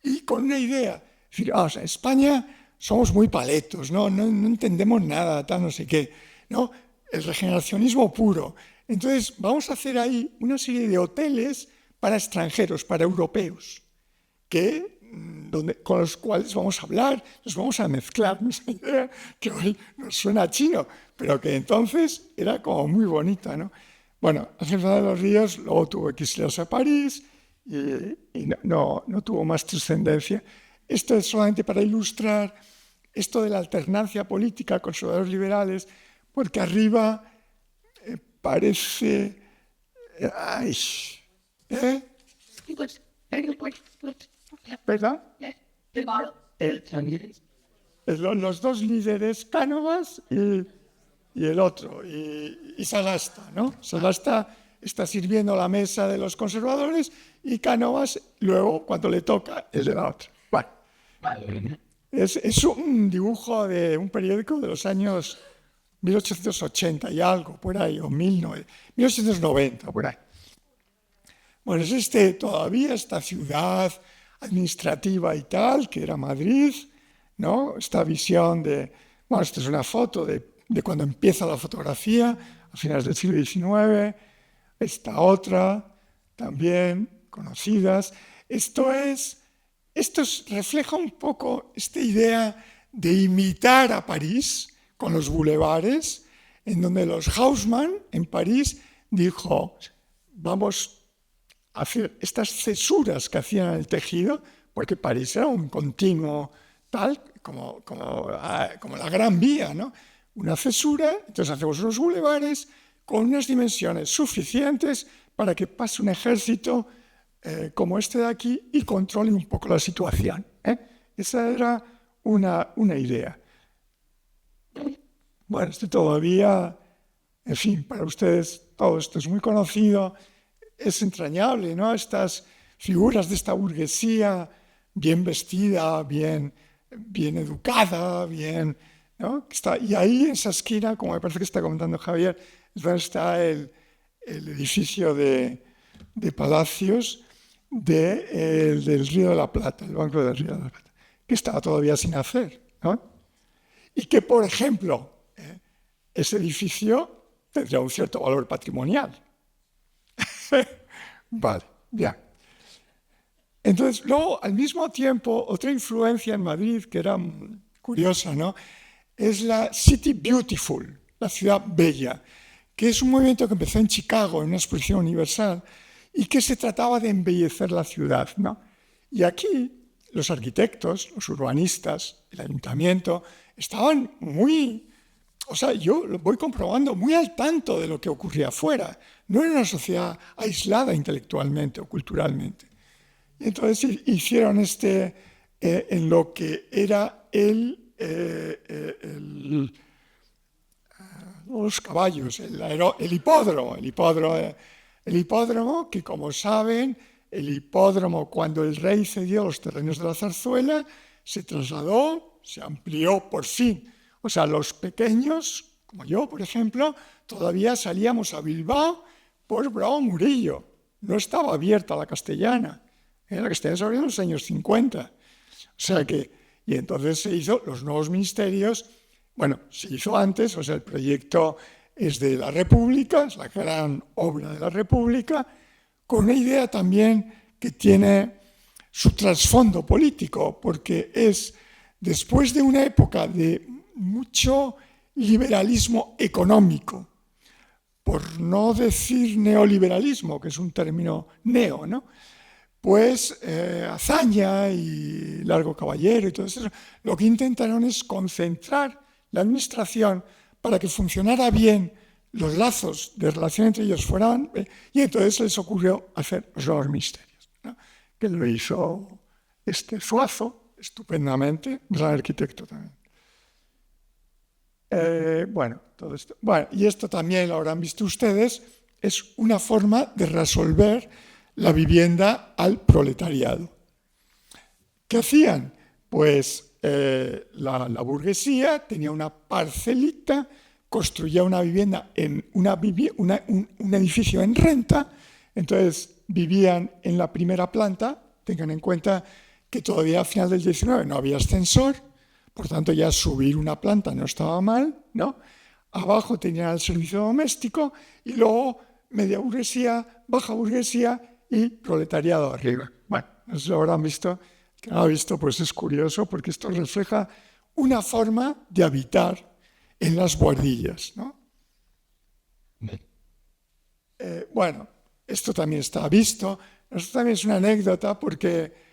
y con una idea, es decir, o sea, España somos muy paletos, no entendemos nada, tal, no sé qué, ¿no? El regeneracionismo puro. Entonces, vamos a hacer ahí una serie de hoteles para extranjeros, para europeos, con los cuales vamos a hablar, nos vamos a mezclar, esa idea que hoy nos suena chino, pero que entonces era como muy bonita, ¿no? Bueno, Ángel Fernández de los Ríos luego tuvo que exiliarse a París y no tuvo más trascendencia. Esto es solamente para ilustrar esto de la alternancia política, conservadores liberales, porque arriba parece... ¿Verdad? Los dos líderes, Cánovas y el otro, y Sagasta, ¿no? Sagasta está sirviendo la mesa de los conservadores y Cánovas luego, cuando le toca, el de la otra. Bueno, es un dibujo de un periódico de los años 1880 y algo, por ahí, o 1890, por ahí. Bueno, es todavía esta ciudad administrativa y tal, que era Madrid, ¿no? Esta visión de, bueno, esta es una foto de cuando empieza la fotografía, a finales del siglo XIX, esta otra, también conocidas. Esto refleja un poco esta idea de imitar a París con los bulevares, en donde los Haussmann en París dijo, vamos a hacer estas cesuras que hacían en el tejido, porque París era un continuo tal, como la Gran Vía, ¿no? Una cesura, entonces hacemos unos bulevares con unas dimensiones suficientes para que pase un ejército como este de aquí y controle un poco la situación. Esa era una idea. Bueno, esto todavía, en fin, para ustedes todo esto es muy conocido, es entrañable, ¿no? Estas figuras de esta burguesía bien vestida, bien educada, bien, ¿no? Y ahí en esa esquina, como me parece que está comentando Javier, es donde está el edificio de Palacios del Río de la Plata, el Banco del Río de la Plata, que estaba todavía sin hacer, ¿no? Y que, por ejemplo, ese edificio tendría un cierto valor patrimonial. Vale, ya. Entonces, luego, al mismo tiempo, otra influencia en Madrid que era curiosa, ¿no? Es la City Beautiful, la ciudad bella, que es un movimiento que empezó en Chicago, en una exposición universal, y que se trataba de embellecer la ciudad, ¿no? Y aquí los arquitectos, los urbanistas, el ayuntamiento, estaban muy, o sea, yo lo voy comprobando, muy al tanto de lo que ocurría afuera. No era una sociedad aislada intelectualmente o culturalmente. Y entonces hicieron en lo que era los caballos, el hipódromo, que como saben, el hipódromo, cuando el rey cedió los terrenos de la Zarzuela, se trasladó, se amplió por fin. O sea, los pequeños, como yo, por ejemplo, todavía salíamos a Bilbao por Bravo Murillo. No estaba abierta la Castellana. La Castellana se abrió en los años 50. O sea que, y entonces se hizo los nuevos ministerios. Bueno, se hizo antes, o sea, el proyecto es de la República, es la gran obra de la República, con una idea también que tiene su trasfondo político, porque es después de una época de mucho liberalismo económico, por no decir neoliberalismo, que es un término neo, ¿no? Pues Azaña y Largo Caballero y todo eso, lo que intentaron es concentrar la administración para que funcionara bien, los lazos de relación entre ellos fueran, y entonces les ocurrió hacer los nuevos ministerios, ¿no? Que lo hizo Zuazo estupendamente, gran arquitecto también. Bueno, todo esto. Bueno, y esto también lo habrán visto ustedes, es una forma de resolver la vivienda al proletariado. ¿Qué hacían? Pues la burguesía tenía una parcelita, construía una vivienda en un edificio en renta, entonces vivían en la primera planta. Tengan en cuenta que todavía a final del 19 no había ascensor, por tanto ya subir una planta no estaba mal, ¿no? Abajo tenían el servicio doméstico y luego media burguesía, baja burguesía y proletariado arriba. Bueno, no sé si lo habrán visto. Que no lo ha visto, pues es curioso, porque esto refleja una forma de habitar en las buhardillas, ¿no? Bueno, esto también está visto. Esto también es una anécdota porque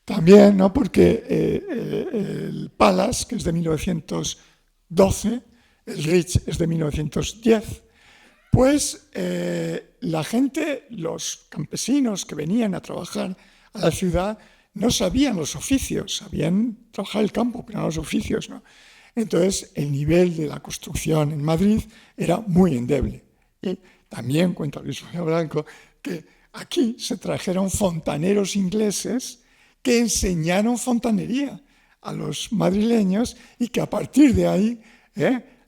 también, ¿no? Porque el Palace, que es de 1912, el Ritz es de 1910, pues la gente, los campesinos que venían a trabajar a la ciudad, no sabían los oficios, sabían trabajar el campo, pero no los oficios, ¿no? Entonces, el nivel de la construcción en Madrid era muy endeble. Y también cuenta Luis María Blanco que aquí se trajeron fontaneros ingleses que enseñaron fontanería a los madrileños y que a partir de ahí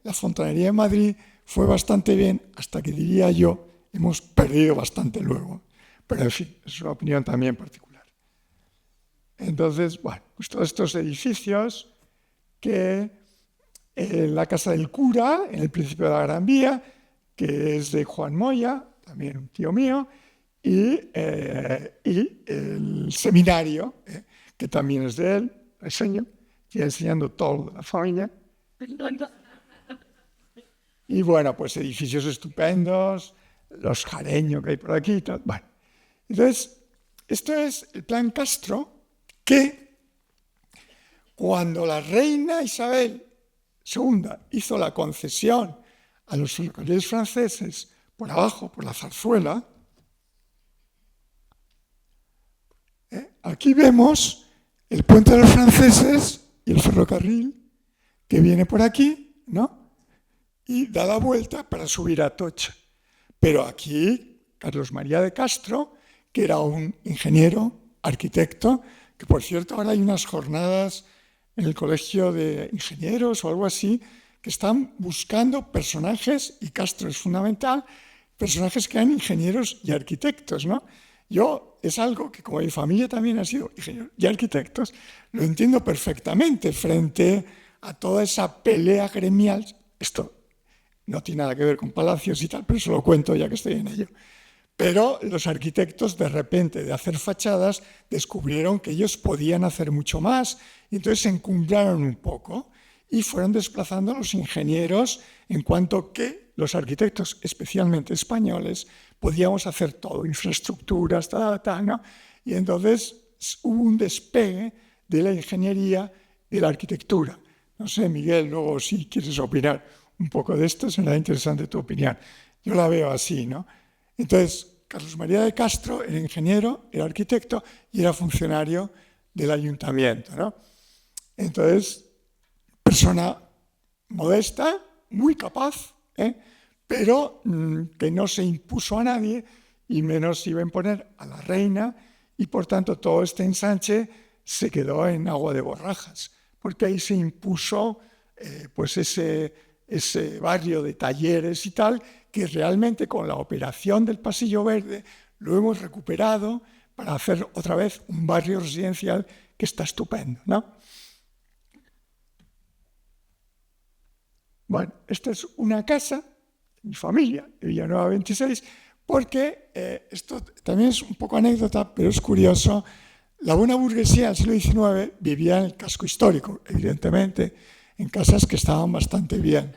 la fontanería en Madrid fue bastante bien, hasta que, diría yo, hemos perdido bastante luego. Pero en fin, es una opinión también particular. Entonces, bueno, pues todos estos edificios que la Casa del Cura, en el Principio de la Gran Vía, que es de Juan Moya, también un tío mío, y el seminario, que también es de él, enseño, estoy enseñando todo de la familia. Y bueno, pues edificios estupendos, los Jareño que hay por aquí y tal. Bueno, entonces, esto es el Plan Castro, que cuando la reina Isabel II hizo la concesión a los ferrocarriles franceses por abajo, por la Zarzuela, aquí vemos el puente de los franceses y el ferrocarril que viene por aquí, ¿no? Y da la vuelta para subir a Atocha. Pero aquí, Carlos María de Castro, que era un ingeniero, arquitecto, que por cierto ahora hay unas jornadas en el Colegio de Ingenieros o algo así, que están buscando personajes, y Castro es fundamental, personajes que eran ingenieros y arquitectos, ¿no? Yo es algo que, como mi familia también ha sido ingenieros y arquitectos, lo entiendo perfectamente frente a toda esa pelea gremial. Esto no tiene nada que ver con palacios y tal, pero se lo cuento ya que estoy en ello. Pero los arquitectos, de repente, de hacer fachadas, descubrieron que ellos podían hacer mucho más, y entonces se encumbraron un poco y fueron desplazando a los ingenieros, en cuanto que los arquitectos, especialmente españoles, podíamos hacer todo, infraestructuras, ¿no? Y entonces hubo un despegue de la ingeniería y de la arquitectura. No sé, Miguel, luego si quieres opinar un poco de esto, será interesante tu opinión. Yo la veo así, ¿no? Entonces, Carlos María de Castro era ingeniero, era arquitecto y era funcionario del ayuntamiento, ¿no? Entonces, persona modesta, muy capaz, pero que no se impuso a nadie y menos iba a imponer a la reina, y por tanto todo este ensanche se quedó en agua de borrajas, porque ahí se impuso pues ese barrio de talleres y tal, que realmente con la operación del Pasillo Verde lo hemos recuperado para hacer otra vez un barrio residencial que está estupendo, ¿no? Bueno, esta es una casa de mi familia, de Villanueva 26, porque esto también es un poco anécdota, pero es curioso. La buena burguesía del siglo XIX vivía en el casco histórico, evidentemente, en casas que estaban bastante bien.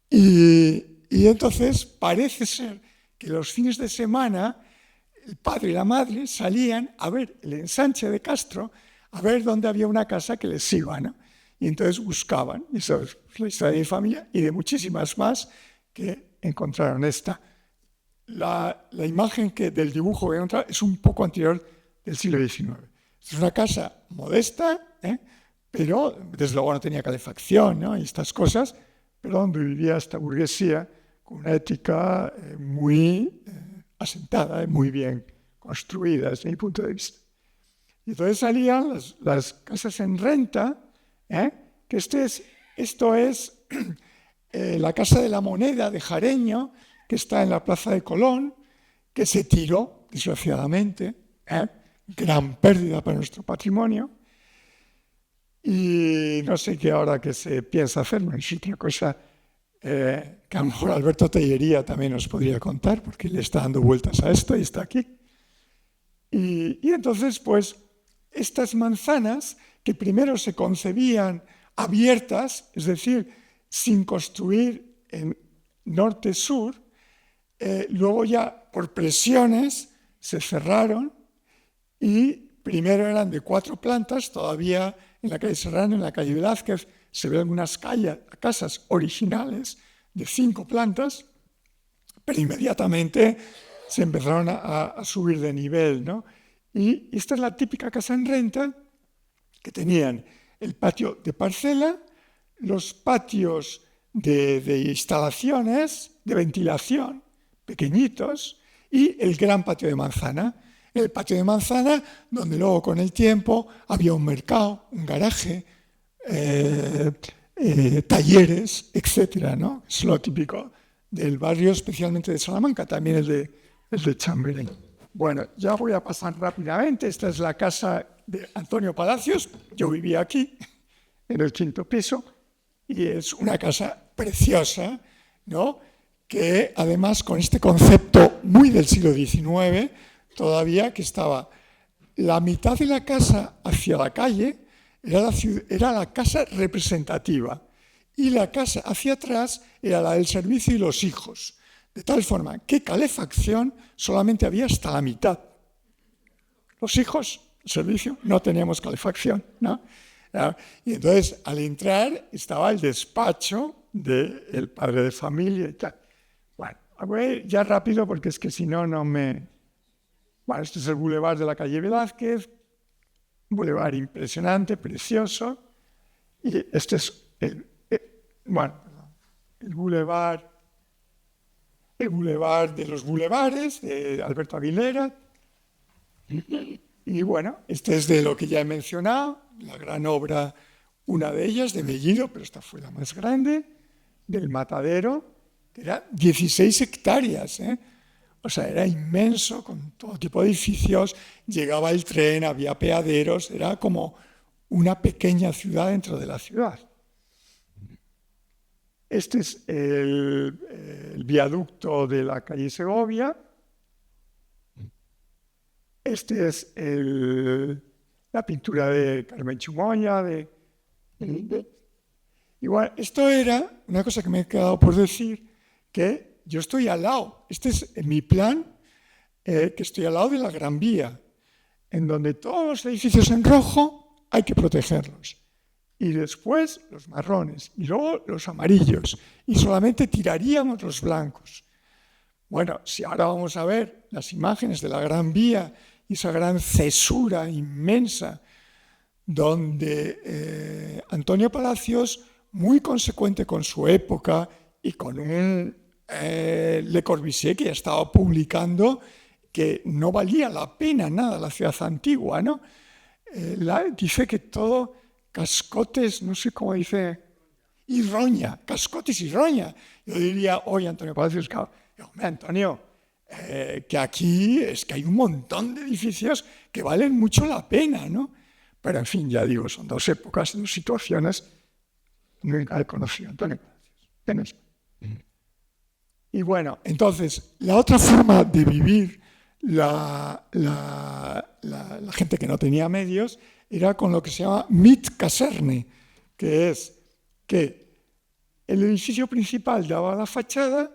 Y entonces parece ser que los fines de semana el padre y la madre salían a ver el ensanche de Castro, a ver dónde había una casa que les iba, ¿no? Y entonces buscaban. Y eso es la historia de mi familia y de muchísimas más que encontraron esta. La imagen del dibujo que encontraron es un poco anterior del siglo XIX. Es una casa modesta, pero desde luego no tenía calefacción, ¿no? Y estas cosas, pero donde vivía esta burguesía con una ética muy asentada, muy bien construida desde mi punto de vista. Y entonces salían las casas en renta, que esto es la Casa de la Moneda de Jareño, que está en la Plaza de Colón, que se tiró, desgraciadamente, gran pérdida para nuestro patrimonio. Y no sé qué ahora que se piensa hacer, no es otra cosa que a lo mejor Alberto Tellería también nos podría contar, porque le está dando vueltas a esto y está aquí. Y entonces, pues, estas manzanas, que primero se concebían abiertas, es decir, sin construir en norte-sur, luego ya por presiones se cerraron, y primero eran de 4 plantas, todavía en la calle Serrano, en la calle Velázquez, se ven algunas casas originales de 5 plantas, pero inmediatamente se empezaron a subir de nivel, ¿no? Y esta es la típica casa en renta, que tenían el patio de parcela, los patios de instalaciones, de ventilación, pequeñitos, y el gran patio de manzana. El patio de manzana, donde luego con el tiempo había un mercado, un garaje, talleres, etcétera, ¿no? Es lo típico del barrio, especialmente de Salamanca, también el de Chamberí. Bueno, ya voy a pasar rápidamente. Esta es la casa de Antonio Palacios. Yo vivía aquí, en el 5º piso, y es una casa preciosa, ¿no? Que además con este concepto muy del siglo XIX, todavía, que estaba la mitad de la casa hacia la calle, era la casa representativa, y la casa hacia atrás era la del servicio y los hijos, de tal forma que calefacción solamente había hasta la mitad. Los hijos, el servicio, no teníamos calefacción, ¿no? Y entonces, al entrar, estaba el despacho del padre de familia y tal. Bueno, voy a ir ya rápido porque es que si no, no me... Bueno, este es el Boulevard de la calle Velázquez, un boulevard impresionante, precioso. Y este es el Boulevard de los Boulevares, de Alberto Aguilera. Y bueno, este es de lo que ya he mencionado, la gran obra, una de ellas, de Bellido, pero esta fue la más grande, del Matadero, que era 16 hectáreas, ¿eh? O sea, era inmenso, con todo tipo de edificios, llegaba el tren, había apeaderos, era como una pequeña ciudad dentro de la ciudad. Este es el viaducto de la calle Segovia. Este es la pintura de Carmen Chumoya. Igual, esto era una cosa que me he quedado por decir, que yo estoy al lado. Este es mi plan, que estoy al lado de la Gran Vía, en donde todos los edificios en rojo hay que protegerlos. Y después los marrones, y luego los amarillos, y solamente tiraríamos los blancos. Bueno, si ahora vamos a ver las imágenes de la Gran Vía, y esa gran cesura inmensa, donde Antonio Palacios, muy consecuente con su época, y con un Le Corbusier que ya estaba publicando que no valía la pena nada la ciudad antigua, ¿no? Dice que todo... cascotes, no sé cómo dice, y roña, cascotes y roña. Yo diría, oye, Antonio Palacios, hombre, Antonio, que aquí es que hay un montón de edificios que valen mucho la pena, ¿no? Pero, en fin, ya digo, son dos épocas, dos situaciones. Nunca he conocido a Antonio Palacios. Y bueno, entonces, la otra forma de vivir la gente que no tenía medios era con lo que se llama Mitkaserne, que es que el edificio principal daba a la fachada,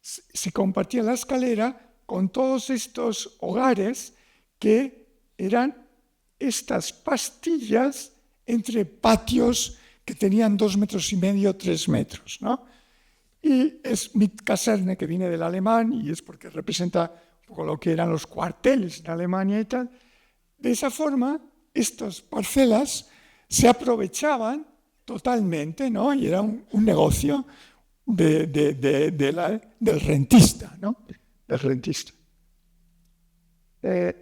se compartía la escalera con todos estos hogares que eran estas pastillas entre patios que tenían 2,5 metros, 3 metros, ¿no? Y es Mitkaserne, que viene del alemán, y es porque representa un poco lo que eran los cuarteles en Alemania y tal. De esa forma, estas parcelas se aprovechaban totalmente, ¿no? Y era un negocio del rentista, ¿no? Del rentista.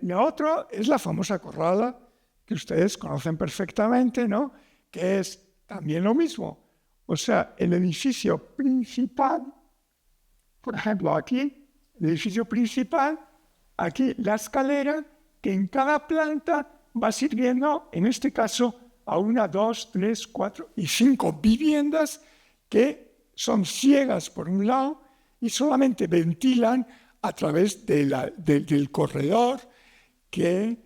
Lo otro es la famosa corrala, que ustedes conocen perfectamente, ¿no? Que es también lo mismo. O sea, el edificio principal, por ejemplo, aquí, el edificio principal, aquí la escalera, que en cada planta va sirviendo, en este caso, a 1, 2, 3, 4 y 5 viviendas que son ciegas por un lado y solamente ventilan a través del corredor que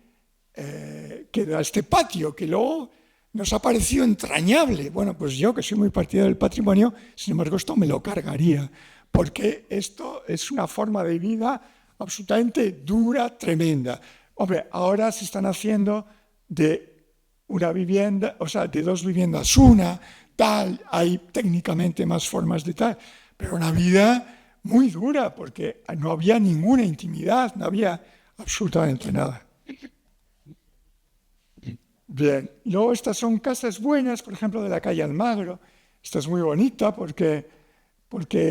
da este patio, que luego nos ha parecido entrañable. Bueno, pues yo, que soy muy partidario del patrimonio, sin embargo, esto me lo cargaría, porque esto es una forma de vida absolutamente dura, tremenda. Hombre, ahora se están haciendo de una vivienda, o sea, de 2 viviendas una, tal, hay técnicamente más formas de tal, pero una vida muy dura, porque no había ninguna intimidad, no había absolutamente nada. Bien, luego estas son casas buenas, por ejemplo, de la calle Almagro. Esta es muy bonita porque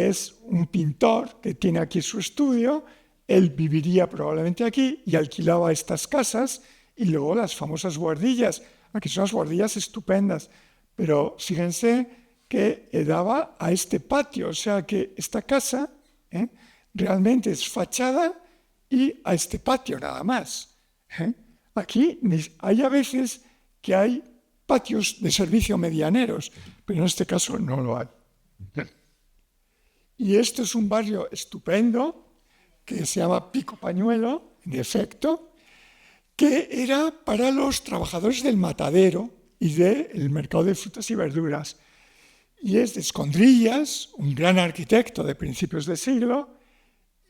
es un pintor que tiene aquí su estudio. Él viviría probablemente aquí y alquilaba estas casas, y luego las famosas buhardillas. Aquí son unas buhardillas estupendas, pero fíjense que daba a este patio, o sea que esta casa realmente es fachada y a este patio nada más. Aquí hay a veces que hay patios de servicio medianeros, pero en este caso no lo hay. Y esto es un barrio estupendo que se llama Pico Pañuelo, en efecto, que era para los trabajadores del matadero y del mercado de frutas y verduras. Y es de Escondrillas, un gran arquitecto de principios de siglo,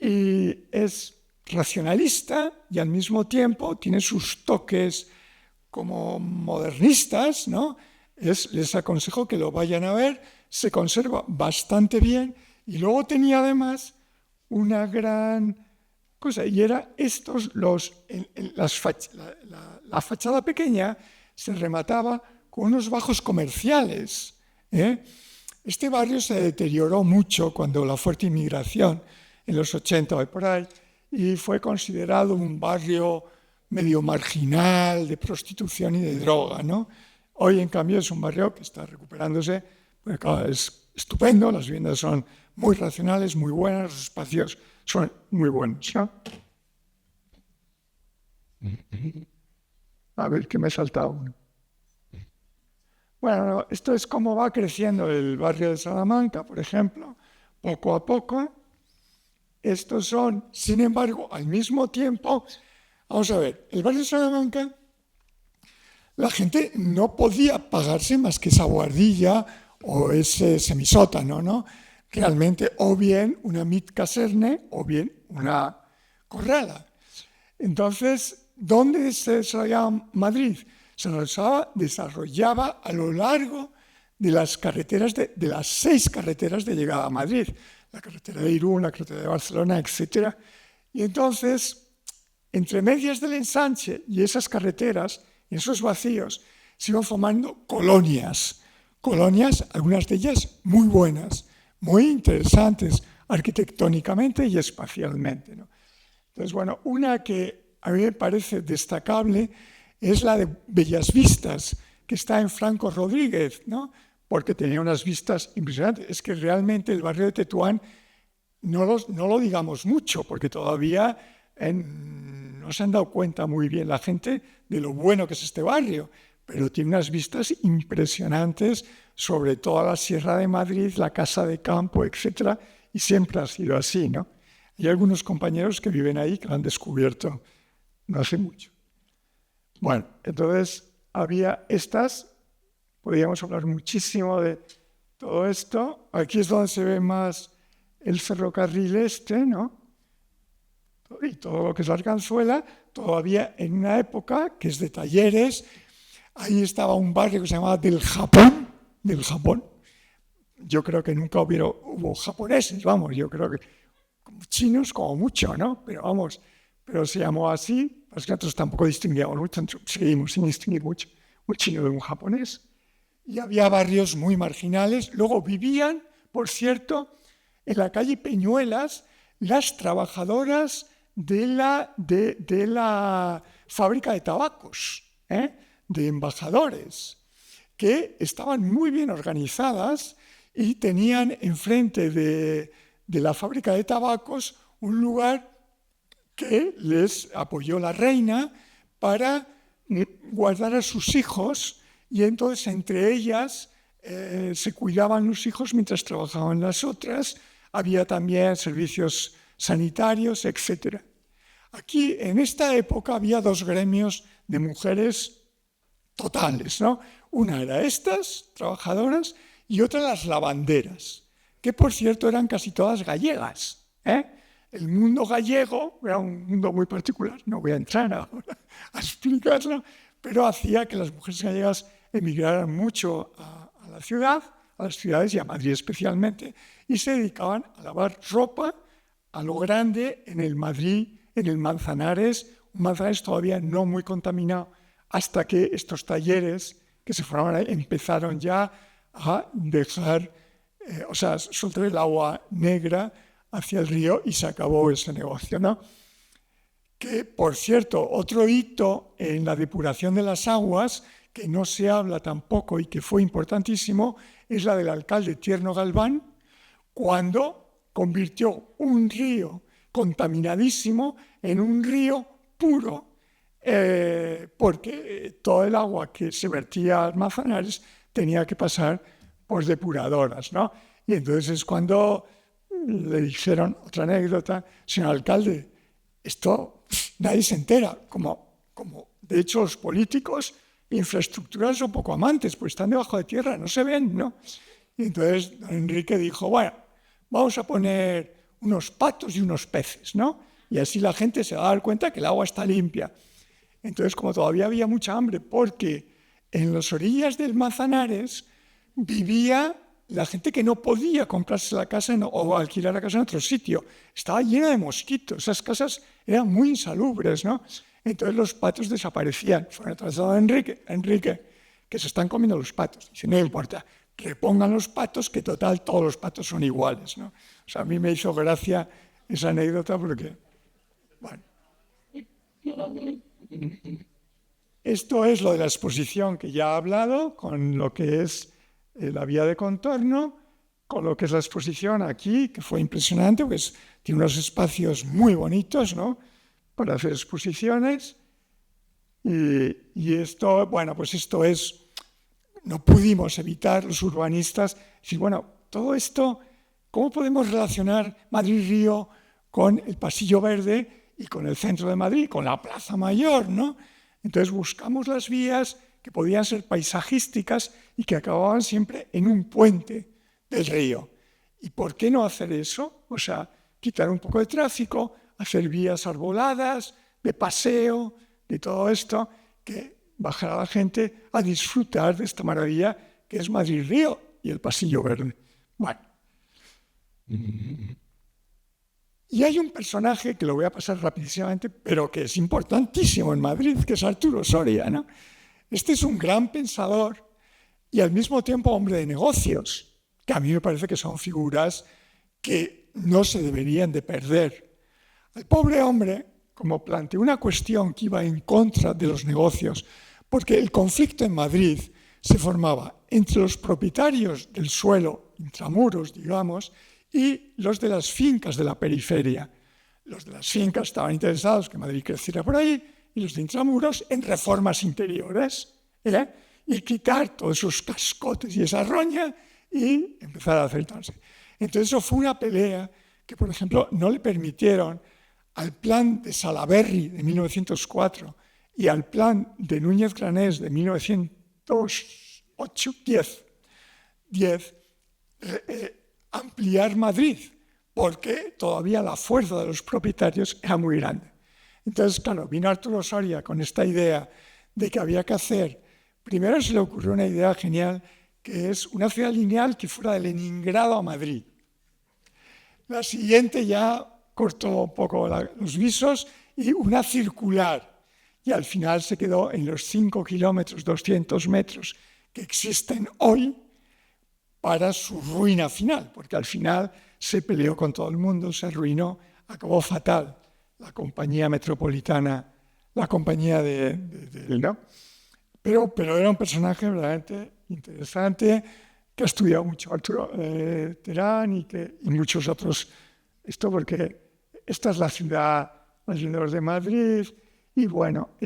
y es racionalista y al mismo tiempo tiene sus toques como modernistas, ¿no? Les aconsejo que lo vayan a ver, se conserva bastante bien, y luego tenía además una gran cosa, y era la fachada pequeña se remataba con unos bajos comerciales. Este barrio se deterioró mucho cuando la fuerte inmigración en los 80 y por ahí, y fue considerado un barrio medio marginal de prostitución y de droga, ¿no? Hoy, en cambio, es un barrio que está recuperándose, porque claro, es estupendo, las viviendas son muy racionales, muy buenas, los espacios son muy buenos, ¿no? A ver, que me he saltado uno. Bueno, esto es cómo va creciendo el barrio de Salamanca, por ejemplo, poco a poco. Estos son, sin embargo, al mismo tiempo, vamos a ver, el barrio de Salamanca, la gente no podía pagarse más que esa guardilla o ese semisótano, ¿no? Realmente, o bien una mit-caserne o bien una corrala. Entonces, ¿dónde se desarrollaba Madrid? Se desarrollaba a lo largo de las carreteras, de las 6 carreteras de llegada a Madrid. La carretera de Irún, la carretera de Barcelona, etc. Y entonces, entre medias del ensanche y esas carreteras, y esos vacíos, se iban formando colonias. Colonias, algunas de ellas muy buenas, muy interesantes arquitectónicamente y espacialmente, ¿no? Entonces, bueno, una que a mí me parece destacable es la de Bellas Vistas, que está en Franco Rodríguez, ¿no? Porque tenía unas vistas impresionantes. Es que realmente el barrio de Tetuán no lo digamos mucho, porque todavía no se han dado cuenta muy bien la gente de lo bueno que es este barrio, pero tiene unas vistas impresionantes sobre toda la Sierra de Madrid, la Casa de Campo, etc. Y siempre ha sido así, ¿no? Hay algunos compañeros que viven ahí que lo han descubierto no hace mucho. Bueno, entonces había estas, podríamos hablar muchísimo de todo esto. Aquí es donde se ve más el ferrocarril ¿no? Y todo lo que es la Arganzuela, todavía en una época que es de talleres. Ahí estaba un barrio que se llamaba del Japón. Yo creo que nunca hubo japoneses, vamos, yo creo que chinos como mucho, ¿no? Pero vamos, pero se llamó así, porque nosotros tampoco distinguíamos mucho, seguimos sin distinguir mucho un chino de un japonés. Y había barrios muy marginales. Luego vivían, por cierto, en la calle Peñuelas, las trabajadoras de la fábrica de tabacos, de embajadores, que estaban muy bien organizadas y tenían enfrente de la fábrica de tabacos un lugar que les apoyó la reina para guardar a sus hijos, y entonces entre ellas se cuidaban los hijos mientras trabajaban las otras. Había también servicios sanitarios, etc. Aquí, en esta época, había 2 gremios de mujeres totales, ¿no? Una era estas, trabajadoras, y otra las lavanderas, que por cierto eran casi todas gallegas, El mundo gallego era un mundo muy particular, no voy a entrar ahora a explicarlo, pero hacía que las mujeres gallegas emigraran mucho a las ciudades y a Madrid especialmente, y se dedicaban a lavar ropa a lo grande en el Madrid, en el Manzanares, un Manzanares todavía no muy contaminado, hasta que estos talleres que se formaron ahí empezaron ya a dejar, soltar el agua negra hacia el río, y se acabó ese negocio, ¿no? Que, por cierto, otro hito en la depuración de las aguas, que no se habla tampoco y que fue importantísimo, es la del alcalde Tierno Galván, cuando convirtió un río contaminadísimo en un río puro. porque todo el agua que se vertía al Manzanares tenía que pasar por depuradoras, ¿no? Y entonces es cuando le dijeron, otra anécdota, señor alcalde, esto nadie se entera, como de hecho los políticos infraestructuras son poco amantes, pues están debajo de tierra, no se ven, ¿no? Y entonces don Enrique dijo, bueno, vamos a poner unos patos y unos peces, ¿no? Y así la gente se va a dar cuenta que el agua está limpia. Entonces, como todavía había mucha hambre, porque en las orillas del Manzanares vivía la gente que no podía comprarse la casa o alquilar la casa en otro sitio. Estaba llena de mosquitos, esas casas eran muy insalubres, ¿no? Entonces los patos desaparecían. Fueron trasladados a Enrique, que se están comiendo los patos. Dice, no importa, repongan los patos, que total todos los patos son iguales, ¿no? O sea, a mí me hizo gracia esa anécdota porque, bueno. Esto es lo de la exposición que ya he hablado, con lo que es la vía de contorno, con lo que es la exposición aquí, que fue impresionante, pues tiene unos espacios muy bonitos, ¿no?, para hacer exposiciones. Y esto, bueno, pues esto es, no pudimos evitar los urbanistas decir, bueno, todo esto, ¿cómo podemos relacionar Madrid-Río con el Pasillo Verde y con el centro de Madrid, con la Plaza Mayor, ¿no? Entonces buscamos las vías que podían ser paisajísticas y que acababan siempre en un puente del río. ¿Y por qué no hacer eso? O sea, quitar un poco de tráfico, hacer vías arboladas, de paseo, de todo esto, que bajara la gente a disfrutar de esta maravilla que es Madrid-Río y el Pasillo Verde. Bueno. Y hay un personaje que lo voy a pasar rapidísimamente, pero que es importantísimo en Madrid, que es Arturo Soria, ¿no? Este es un gran pensador y al mismo tiempo hombre de negocios, que a mí me parece que son figuras que no se deberían de perder. El pobre hombre, como planteó una cuestión que iba en contra de los negocios, porque el conflicto en Madrid se formaba entre los propietarios del suelo, intramuros, digamos, y los de las fincas de la periferia. Los de las fincas estaban interesados que Madrid creciera por ahí y los de intramuros en reformas interiores, y quitar todos esos cascotes y esa roña y empezar a acertarse. Entonces eso fue una pelea que, por ejemplo, no le permitieron al plan de Salaberry de 1904 y al plan de Núñez Granés de 1910 ampliar Madrid, porque todavía la fuerza de los propietarios era muy grande. Entonces, claro, vino Arturo Soria con esta idea de que había que hacer, primero se le ocurrió una idea genial, que es una ciudad lineal que fuera de Leningrado a Madrid. La siguiente ya cortó un poco los visos y una circular. Y al final se quedó en los 5 kilómetros, 200 metros que existen hoy para su ruina final, porque al final se peleó con todo el mundo, se arruinó, acabó fatal la compañía metropolitana, la compañía ¿no? Pero era un personaje verdaderamente interesante, que ha estudiado mucho Arturo Terán y muchos otros. Esto porque esta es la ciudad alrededor de Madrid y bueno, y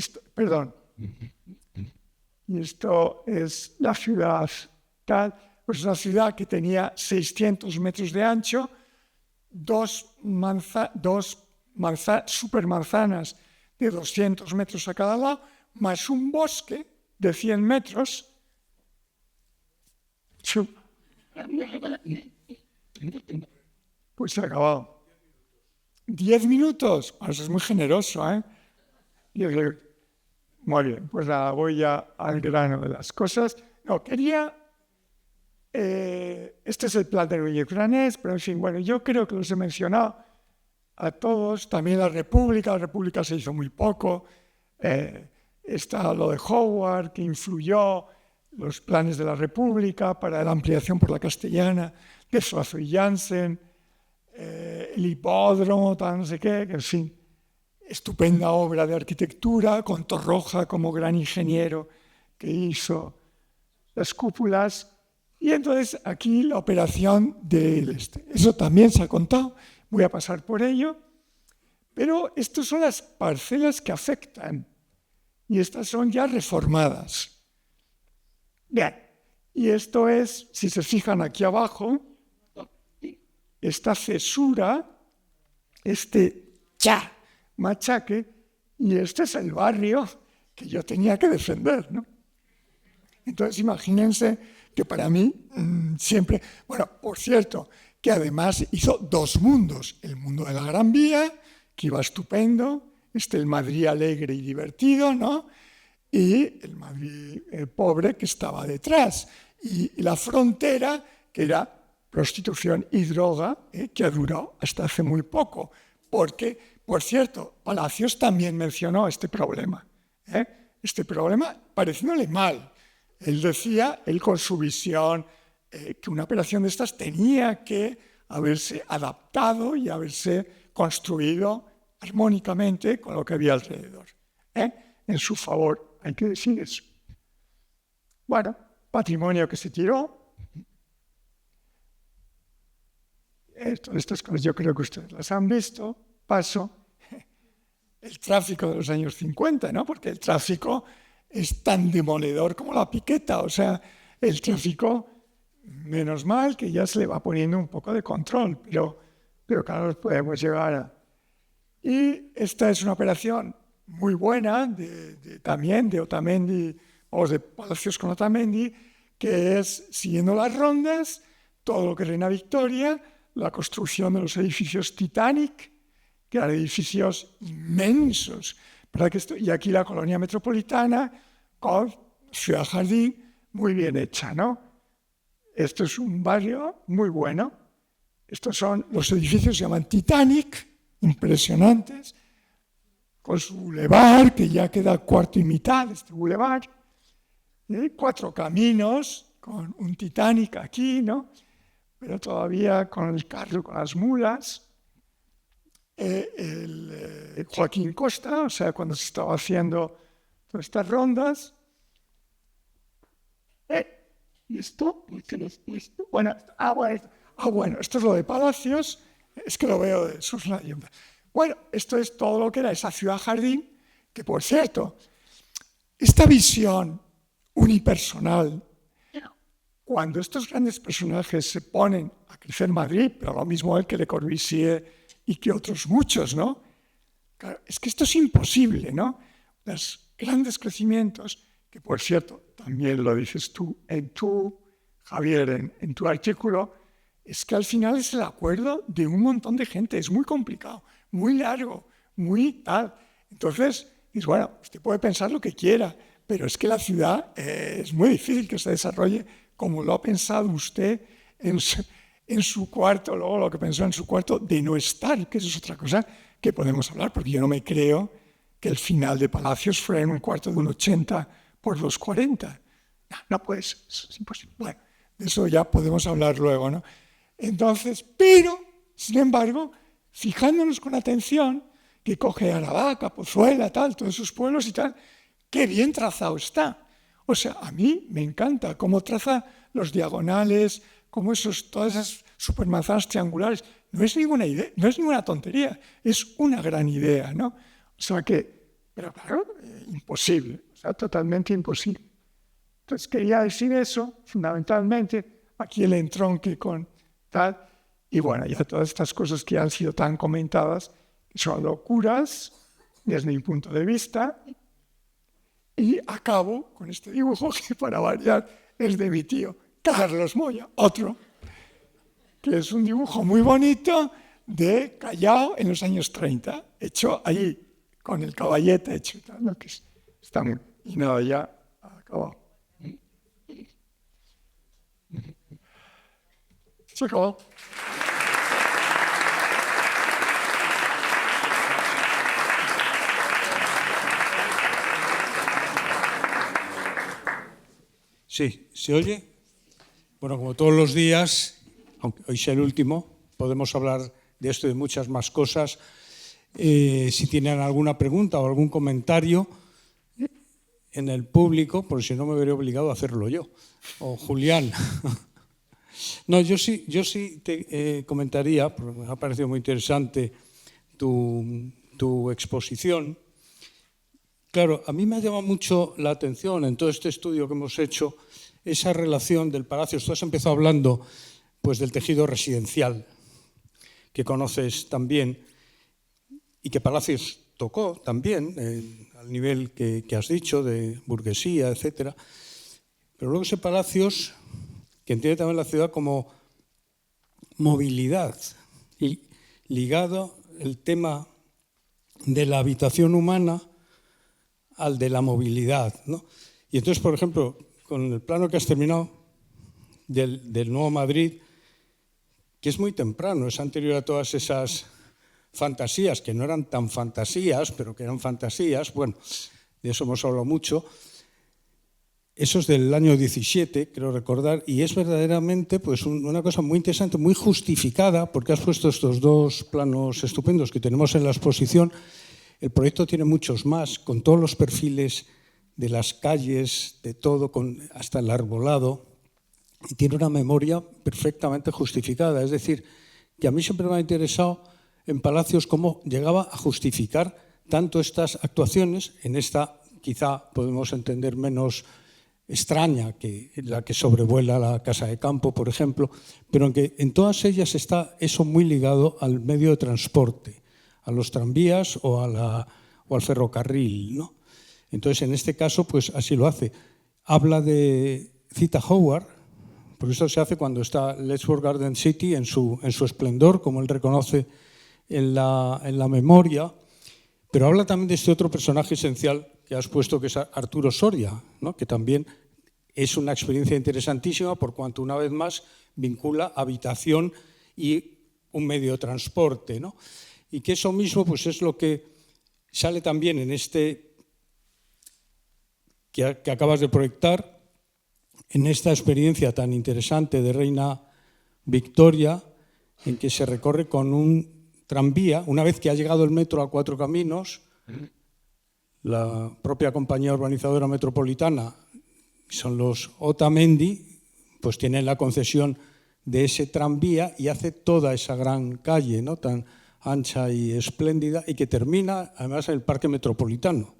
esto es la ciudad tal, pues una ciudad que tenía 600 metros de ancho, dos supermanzanas de 200 metros a cada lado, más un bosque de 100 metros. Pues se ha acabado. 10 minutos. Eso es muy generoso, ¿eh? Muy bien, pues nada, voy ya al grano de las cosas. No, quería... este es el plan de Núñez Granés, pero en fin, bueno, yo creo que los he mencionado a todos. También la República se hizo muy poco. Está lo de Howard, que influyó los planes de la República para la ampliación por la Castellana, de Suazo y Janssen, el hipódromo, tal, no sé qué, que en fin, estupenda obra de arquitectura, con Torroja como gran ingeniero que hizo las cúpulas. Y entonces aquí la operación del este. Eso también se ha contado, voy a pasar por ello, pero estas son las parcelas que afectan. y estas son ya reformadas. Bien, y esto es, si se fijan aquí abajo, esta cesura, machaque, y este es el barrio que yo tenía que defender, ¿no? Entonces, imagínense que para mí siempre... Bueno, por cierto, que además hizo dos mundos. El mundo de la Gran Vía, que iba estupendo, el Madrid alegre y divertido, ¿no? Y el Madrid pobre que estaba detrás. Y la frontera, que era prostitución y droga, que ha durado hasta hace muy poco. Porque, por cierto, Palacios también mencionó este problema. Este problema pareciéndole mal. Él decía, él con su visión, que una operación de estas tenía que haberse adaptado y haberse construido armónicamente con lo que había alrededor. En su favor, hay que decir eso. Bueno, patrimonio que se tiró. Estas cosas yo creo que ustedes las han visto. Paso. El tráfico de los años 50, ¿no? Porque el tráfico es tan demoledor como la piqueta. O sea, el tráfico, menos mal que ya se le va poniendo un poco de control, pero claro, podemos llegar a... Y esta es una operación muy buena también de Otamendi, o de Palacios con Otamendi, que es, siguiendo las rondas, todo lo que es Reina Victoria, la construcción de los edificios Titanic, que eran edificios inmensos. Y aquí la colonia metropolitana con Ciudad Jardín muy bien hecha, ¿no? Esto es un barrio muy bueno. Estos son los edificios, se llaman Titanic, impresionantes, con su bulevar, que ya queda cuarto y mitad, este bulevar, 4 caminos, con un Titanic aquí, ¿no? Pero todavía con el carro, con las mulas. Joaquín Costa, o sea, cuando se estaba haciendo todas estas rondas. ¿Y esto? Bueno, esto es lo de Palacios, es que lo veo de sus leyendas. Bueno, esto es todo lo que era esa ciudad jardín, que por cierto, esta visión unipersonal, cuando estos grandes personajes se ponen a crecer en Madrid, pero lo mismo él que Le Corbusier y que otros muchos, ¿no? Claro, es que esto es imposible, ¿no? Los grandes crecimientos, que por cierto, también lo dices tú, Javier, en tu artículo, es que al final es el acuerdo de un montón de gente, es muy complicado, muy largo, muy tal. Entonces, dices, bueno, usted puede pensar lo que quiera, pero es que la ciudad es muy difícil que se desarrolle como lo ha pensado usted en su cuarto, luego lo que pensó en su cuarto de no estar, que eso es otra cosa que podemos hablar, porque yo no me creo que el final de Palacios fuera en un cuarto de 1,80 por 2,40. No puede ser, es imposible. Bueno, de eso ya podemos hablar luego, ¿no? Entonces, pero, sin embargo, fijándonos con atención, que coge Aravaca, Pozuela, tal, todos esos pueblos y tal, qué bien trazado está. O sea, a mí me encanta cómo traza los diagonales, como todas esas supermanzanas triangulares. No es ninguna idea, no es ninguna tontería, es una gran idea, ¿no? O sea que, pero claro, imposible, o sea, totalmente imposible. Entonces quería decir eso, fundamentalmente, aquí el entronque con tal, y bueno, ya todas estas cosas que han sido tan comentadas, son locuras desde mi punto de vista, y acabo con este dibujo que para variar es de mi tío Carlos Moya, otro, que es un dibujo muy bonito de Callao en los años 30, hecho allí, con el caballete hecho, ¿no? Que está muy... Y nada, ya acabado. Se acabó. Sí, ¿se oye? Bueno, como todos los días, aunque hoy sea el último, podemos hablar de esto y de muchas más cosas. Si tienen alguna pregunta o algún comentario en el público, porque si no me veré obligado a hacerlo yo, o Julián. No, yo sí te comentaría, porque me ha parecido muy interesante tu exposición, Claro, a mí me ha llamado mucho la atención en todo este estudio que hemos hecho esa relación del Palacios. Tú has empezado hablando pues, del tejido residencial, que conoces también, y que Palacios tocó también, al nivel que has dicho, de burguesía, etcétera. Pero luego ese Palacios, que entiende también la ciudad como movilidad, y ligado el tema de la habitación humana al de la movilidad, ¿no? Y entonces, por ejemplo, con el plano que has terminado del Nuevo Madrid, que es muy temprano, es anterior a todas esas fantasías, que no eran tan fantasías, pero que eran fantasías, bueno, de eso hemos hablado mucho. Eso es del año 17, creo recordar, y es verdaderamente pues, una cosa muy interesante, muy justificada, porque has puesto estos dos planos estupendos que tenemos en la exposición. El proyecto tiene muchos más, con todos los perfiles de las calles, de todo, hasta el arbolado, y tiene una memoria perfectamente justificada. Es decir, que a mí siempre me ha interesado en Palacios cómo llegaba a justificar tanto estas actuaciones, en esta quizá podemos entender menos extraña que la que sobrevuela la Casa de Campo, por ejemplo, pero en todas ellas está eso muy ligado al medio de transporte, a los tranvías o al ferrocarril, ¿no? Entonces, en este caso, pues así lo hace. Habla cita Howard, porque esto se hace cuando está Letchworth Garden City en su esplendor, como él reconoce en la memoria, pero habla también de este otro personaje esencial que has puesto, que es Arturo Soria, ¿no? Que también es una experiencia interesantísima por cuanto, una vez más, vincula habitación y un medio de transporte, ¿no? Y que eso mismo pues, es lo que sale también en este que acabas de proyectar, en esta experiencia tan interesante de Reina Victoria, en que se recorre con un tranvía, una vez que ha llegado el metro a Cuatro Caminos. La propia compañía urbanizadora metropolitana, son los Otamendi, pues tienen la concesión de ese tranvía y hace toda esa gran calle, ¿no? Tan ancha y espléndida, y que termina además en el Parque Metropolitano,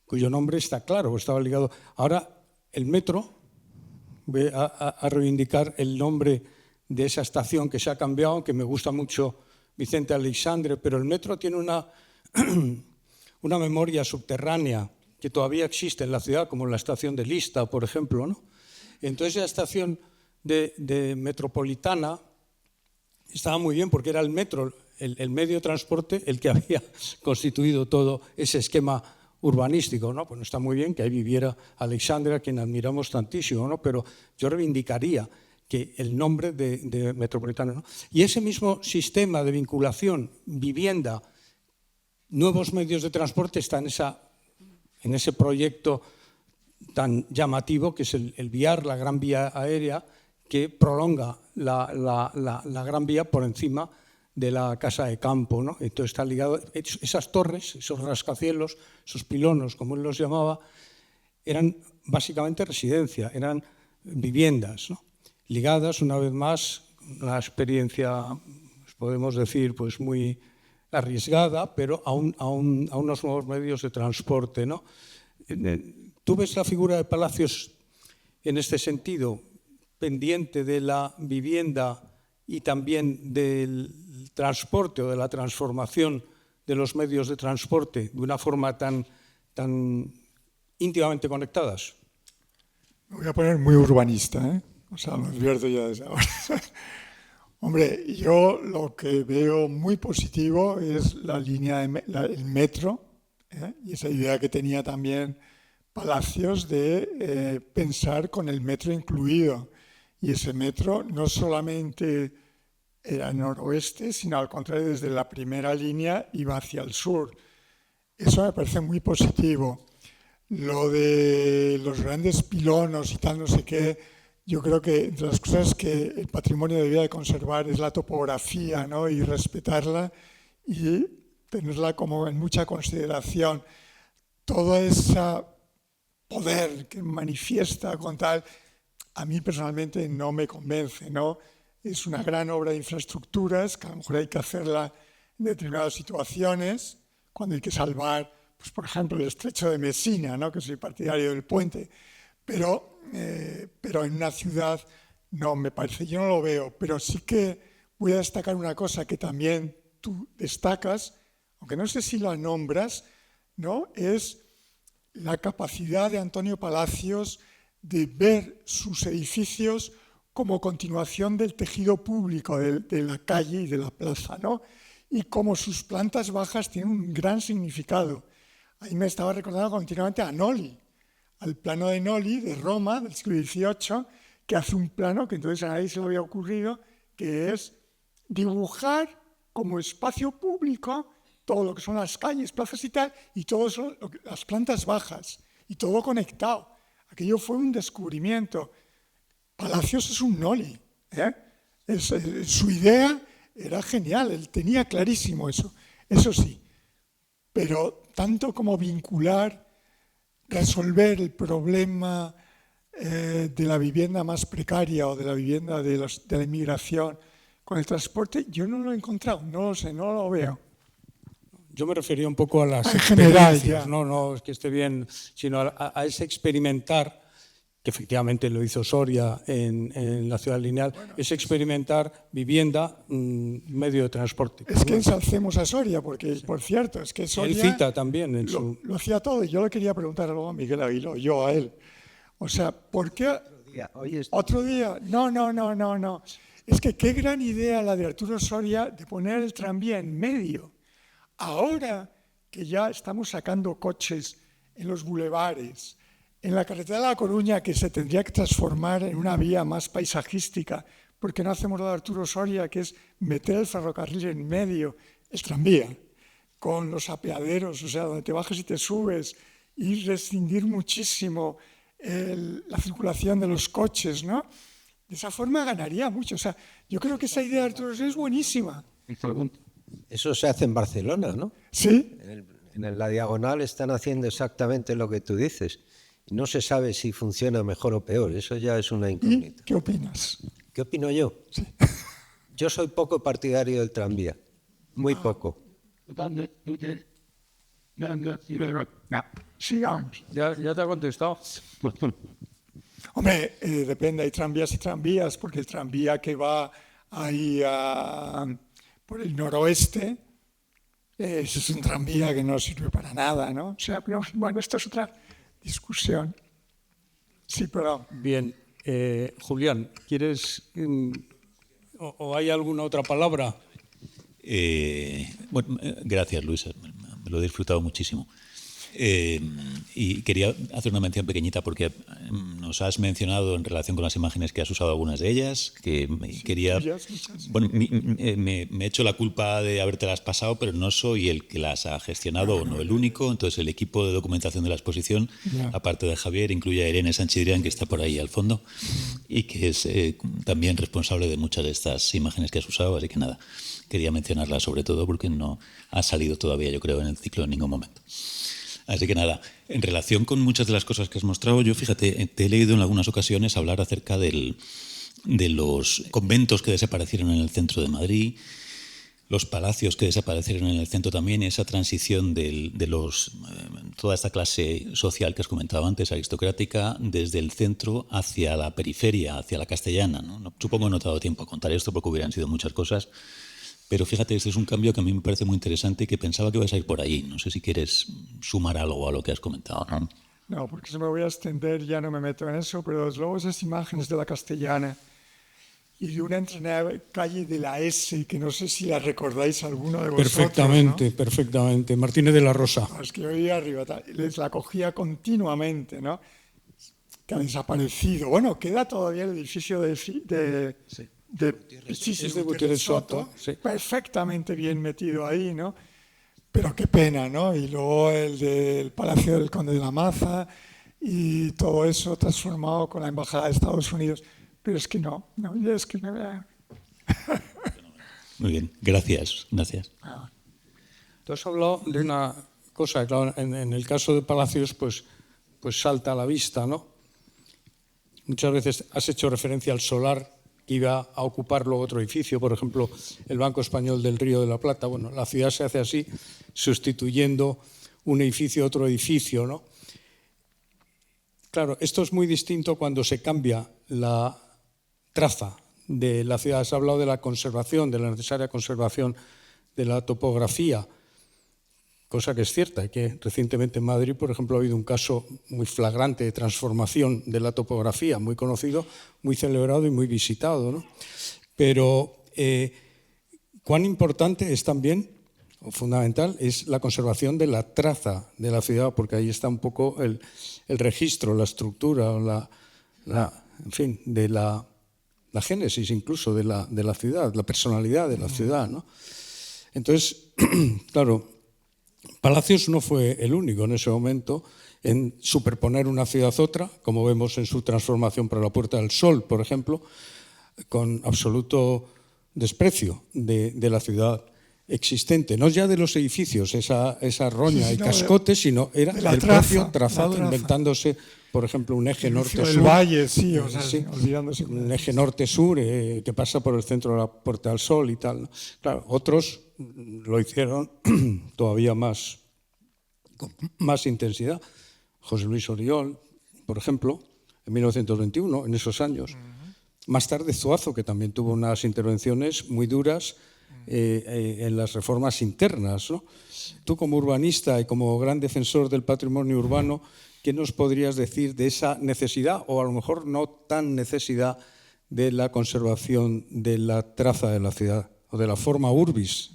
cuyo nombre está claro, estaba ligado. Ahora el metro ve a reivindicar el nombre de esa estación que se ha cambiado, que me gusta mucho Vicente Aleixandre, pero el metro tiene una memoria subterránea que todavía existe en la ciudad, como la estación de Lista, por ejemplo, ¿no? Entonces la estación de Metropolitana estaba muy bien porque era el metro, el medio de transporte, el que había constituido todo ese esquema urbanístico, ¿no? Pues está muy bien que ahí viviera Aleixandre, a quien admiramos tantísimo, ¿no? Pero yo reivindicaría que el nombre de Metropolitana, ¿no? Y ese mismo sistema de vinculación, vivienda, nuevos medios de transporte está en ese proyecto tan llamativo que es el VIAR, la Gran Vía Aérea, que prolonga la Gran Vía por encima de la Casa de Campo, ¿no? Entonces está ligado, esas torres, esos rascacielos, esos pilonos, como él los llamaba, eran básicamente residencia, eran viviendas, ¿no? Ligadas una vez más, una experiencia, podemos decir, pues muy arriesgada, pero a unos nuevos medios de transporte, ¿no? ¿Tú ves la figura de Palacios en este sentido, pendiente de la vivienda y también del transporte o de la transformación de los medios de transporte de una forma tan íntimamente conectadas? Me voy a poner muy urbanista, ¿eh? O sea, lo advierto ya desde ahora. Hombre, yo lo que veo muy positivo es la línea, el metro, ¿eh? Y esa idea que tenía también Palacios de pensar con el metro incluido. Y ese metro no solamente era noroeste, sino al contrario, desde la primera línea iba hacia el sur. Eso me parece muy positivo. Lo de los grandes pilonos y tal, no sé qué, yo creo que entre las cosas que el patrimonio debería de conservar es la topografía, ¿no? Y respetarla y tenerla como en mucha consideración. Todo ese poder que manifiesta con tal, a mí personalmente no me convence, ¿no? Es una gran obra de infraestructuras que a lo mejor hay que hacerla en determinadas situaciones, cuando hay que salvar pues, por ejemplo, el estrecho de Messina, ¿no? Que soy partidario del puente, pero en una ciudad no me parece, yo no lo veo, pero sí que voy a destacar una cosa que también tú destacas, aunque no sé si la nombras, ¿no? Es la capacidad de Antonio Palacios de ver sus edificios como continuación del tejido público de la calle y de la plaza, ¿no? Y como sus plantas bajas tienen un gran significado. Ahí me estaba recordando continuamente a Noli, al plano de Noli de Roma del siglo XVIII, que hace un plano que entonces a nadie se le había ocurrido, que es dibujar como espacio público todo lo que son las calles, plazas y tal, y todo son las plantas bajas, y todo conectado. Aquello fue un descubrimiento. Palacios es un Noli, ¿eh? Su idea era genial, él tenía clarísimo eso sí. Pero tanto como vincular, resolver el problema de la vivienda más precaria o de la vivienda de la inmigración con el transporte, yo no lo he encontrado, no lo sé, no lo veo. Yo me refería un poco a las en general, experiencias, no es que esté bien, sino a ese experimentar, que efectivamente lo hizo Soria en la ciudad lineal, bueno, es experimentar vivienda, medio de transporte. Es que ensalcemos a Soria, porque, por cierto, es que Soria... Él cita también lo hacía todo, y yo le quería preguntar luego a Miguel Aguiló, yo a él. O sea, ¿por qué...? ¿Otro día? No. Es que qué gran idea la de Arturo Soria de poner el tranvía en medio. Ahora que ya estamos sacando coches en los bulevares, en la carretera de La Coruña, que se tendría que transformar en una vía más paisajística, ¿por qué no hacemos lo de Arturo Soria, que es meter el ferrocarril en medio, el tranvía, con los apeaderos, o sea, donde te bajas y te subes, y rescindir muchísimo la circulación de los coches, ¿no? De esa forma ganaría mucho. O sea, yo creo que esa idea de Arturo Soria es buenísima. Eso se hace en Barcelona, ¿no? Sí. En la diagonal están haciendo exactamente lo que tú dices. Y no se sabe si funciona mejor o peor. Eso ya es una incógnita. ¿Y qué opinas? ¿Qué opino yo? Sí. Yo soy poco partidario del tranvía. Muy poco. Sigamos. ¿Ya te ha contestado? Hombre, depende, hay tranvías y tranvías, porque el tranvía que va ahí por el noroeste, ese es un tranvía que no sirve para nada, ¿no? O sea, pero, bueno, esto es otra discusión. Sí, pero... Bien, Julián, ¿quieres o hay alguna otra palabra? Bueno, gracias, Luis, me lo he disfrutado muchísimo. Y quería hacer una mención pequeñita porque nos has mencionado en relación con las imágenes que has usado algunas de ellas, que quería... Bueno, me he hecho la culpa de habértelas pasado, pero no soy el que las ha gestionado o no el único. Entonces el equipo de documentación de la exposición, aparte de Javier, incluye a Irene Sanchidrián, que está por ahí al fondo, y que es también responsable de muchas de estas imágenes que has usado. Así que nada, quería mencionarlas sobre todo porque no ha salido todavía, yo creo, en el ciclo en ningún momento. Así que nada, en relación con muchas de las cosas que has mostrado, yo fíjate, te he leído en algunas ocasiones hablar acerca de los conventos que desaparecieron en el centro de Madrid, los palacios que desaparecieron en el centro también, esa transición de toda esta clase social que has comentado antes, aristocrática, desde el centro hacia la periferia, hacia la castellana, ¿no? Supongo que no te ha dado tiempo a contar esto porque hubieran sido muchas cosas. Pero fíjate, este es un cambio que a mí me parece muy interesante y que pensaba que ibas a ir por ahí. No sé si quieres sumar algo a lo que has comentado, ¿no? No, porque si me voy a extender ya no me meto en eso, pero desde luego esas imágenes de la Castellana y de una entrenada calle de la S, que no sé si la recordáis alguno de vosotros. Perfectamente, ¿no? Perfectamente. Martínez de la Rosa. Es que yo iba arriba, les la cogía continuamente, ¿no? Que ha desaparecido. Bueno, queda todavía el edificio de Gutiérrez Soto, sí. Perfectamente bien metido ahí, ¿no? Pero qué pena, ¿no? Y luego el del Palacio del Conde de la Maza y todo eso transformado con la Embajada de Estados Unidos. Pero es que no, es que me... Muy bien, gracias. Tú has hablado de una cosa, claro, en el caso de Palacios, pues salta a la vista, ¿no? Muchas veces has hecho referencia al solar que iba a ocupar luego otro edificio, por ejemplo, el Banco Español del Río de la Plata. Bueno, la ciudad se hace así, sustituyendo un edificio, otro edificio, ¿no? Claro, esto es muy distinto cuando se cambia la traza de la ciudad. Se ha hablado de la conservación, de la necesaria conservación de la topografía, cosa que es cierta, que recientemente en Madrid, por ejemplo, ha habido un caso muy flagrante de transformación de la topografía, muy conocido, muy celebrado y muy visitado, ¿no? Pero cuán importante es también, o fundamental, es la conservación de la traza de la ciudad, porque ahí está un poco el registro, la estructura, en fin, de la génesis incluso de la ciudad, la personalidad de la ciudad, ¿no? Entonces, claro, Palacios no fue el único en ese momento en superponer una ciudad a otra, como vemos en su transformación para la Puerta del Sol, por ejemplo, con absoluto desprecio de la ciudad existente, no ya de los edificios, esa roña y cascotes, sino era del propio trazado, inventándose, por ejemplo, un eje norte-sur. El valle, sí, o sea, sí, olvidándose. Un eje norte-sur que pasa por el centro de la Puerta del Sol y tal. Claro, otros lo hicieron todavía más, con más intensidad. José Luis Oriol, por ejemplo, en 1921, en esos años. Más tarde Zuazo, que también tuvo unas intervenciones muy duras en las reformas internas, ¿no? Tú, como urbanista y como gran defensor del patrimonio urbano, ¿qué nos podrías decir de esa necesidad, o a lo mejor no tan necesidad, de la conservación de la traza de la ciudad o de la forma urbis?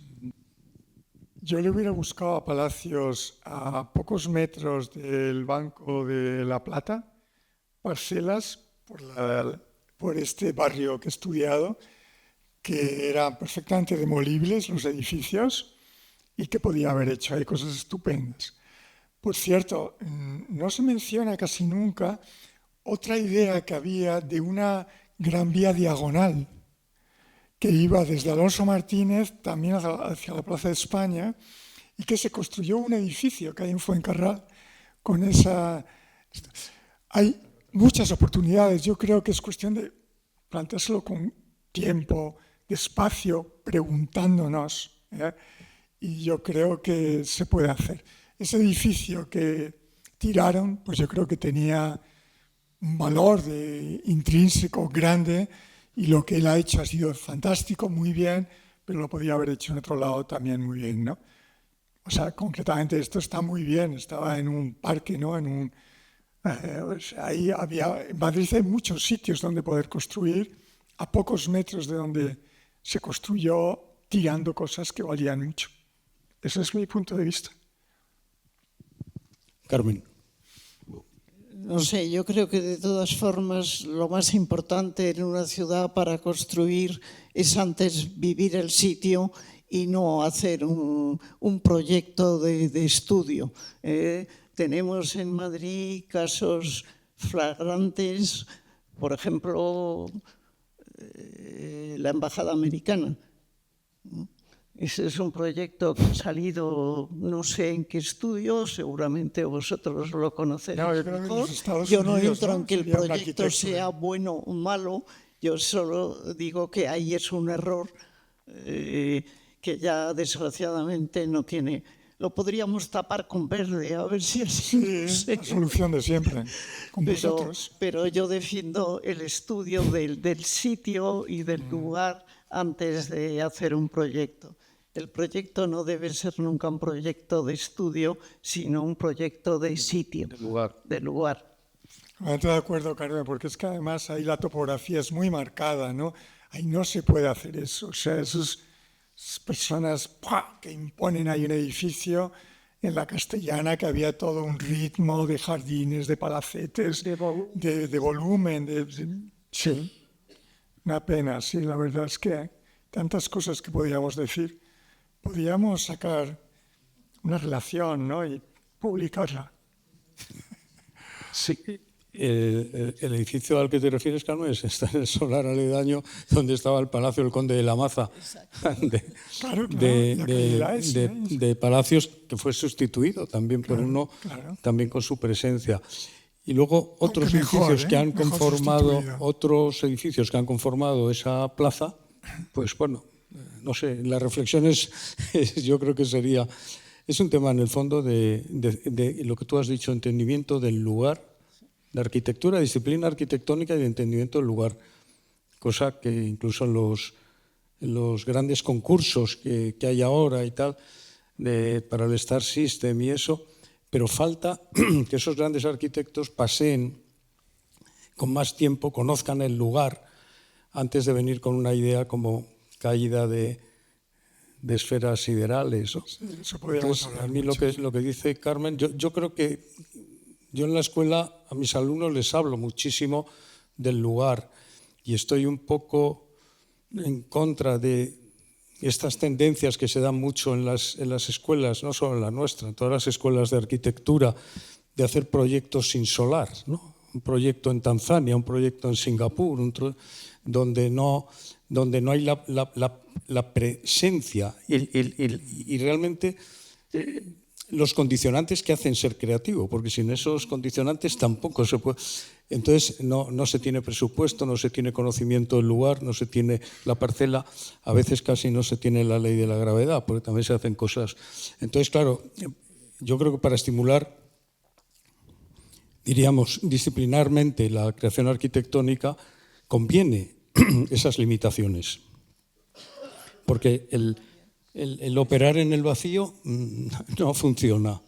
Yo le hubiera buscado a Palacios a pocos metros del Banco de La Plata, parcelas por este barrio que he estudiado, que eran perfectamente demolibles los edificios y que podía haber hecho ahí cosas estupendas. Por cierto, no se menciona casi nunca otra idea que había de una gran vía diagonal que iba desde Alonso Martínez también hacia la Plaza de España y que se construyó un edificio que hay en Fuencarral con esa... Hay muchas oportunidades. Yo creo que es cuestión de planteárselo con tiempo, despacio, preguntándonos, ¿eh? Y yo creo que se puede hacer. Ese edificio que tiraron, pues yo creo que tenía un valor intrínseco grande y lo que él ha hecho ha sido fantástico, muy bien, pero lo podía haber hecho en otro lado también muy bien, ¿no? O sea, concretamente esto está muy bien, estaba en un parque, ¿no? Ahí en Madrid hay muchos sitios donde poder construir, a pocos metros de donde se construyó, tirando cosas que valían mucho. Ese es mi punto de vista. Carmen. No sé, yo creo que de todas formas lo más importante en una ciudad para construir es antes vivir el sitio y no hacer un proyecto de estudio. Tenemos en Madrid casos flagrantes, por ejemplo, la Embajada Americana. Ese es un proyecto que ha salido, no sé en qué estudio, seguramente vosotros lo conocéis mejor. Yo no entro en que el proyecto sea bueno o malo, yo solo digo que ahí es un error que ya desgraciadamente no tiene. Lo podríamos tapar con verde, a ver si así. Sí, la solución de siempre, con vosotros. Pero yo defiendo el estudio del sitio y del lugar antes de hacer un proyecto. El proyecto no debe ser nunca un proyecto de estudio, sino un proyecto de sitio, de lugar. Estoy de acuerdo, Carmen, porque es que además ahí la topografía es muy marcada, ¿no? Ahí no se puede hacer eso. O sea, esas personas que imponen ahí un edificio, en la Castellana, que había todo un ritmo de jardines, de palacetes, de volumen. Sí, una pena, sí, la verdad es que hay tantas cosas que podríamos decir. Podríamos sacar una relación, ¿no? Y publicarla. Sí, el edificio al que te refieres, Carmen, está en el solar aledaño donde estaba el Palacio del Conde de la Maza, de Palacios, que fue sustituido también por uno, también con su presencia. Y luego otros edificios que han conformado, esa plaza, pues bueno, no sé, la reflexión yo creo que sería es un tema en el fondo de lo que tú has dicho, entendimiento del lugar, de arquitectura, disciplina arquitectónica y de entendimiento del lugar, cosa que incluso en los grandes concursos que hay ahora y tal, para el Star System y eso, pero falta que esos grandes arquitectos paseen con más tiempo, conozcan el lugar, antes de venir con una idea como caída de esferas siderales, ¿no? Sí, eso podríamos Entonces, hablar a mí lo que dice Carmen, yo creo que yo en la escuela a mis alumnos les hablo muchísimo del lugar y estoy un poco en contra de estas tendencias que se dan mucho en las escuelas, no solo en la nuestra, en todas las escuelas de arquitectura, de hacer proyectos sin solar, ¿no? Un proyecto en Tanzania, un proyecto en Singapur, donde no hay la presencia y realmente los condicionantes que hacen ser creativo, porque sin esos condicionantes tampoco se puede. Entonces no se tiene presupuesto, no se tiene conocimiento del lugar, no se tiene la parcela, a veces casi no se tiene la ley de la gravedad, porque también se hacen cosas. Entonces, claro, yo creo que para estimular, diríamos, disciplinarmente la creación arquitectónica, conviene esas limitaciones, porque el operar en el vacío no funciona.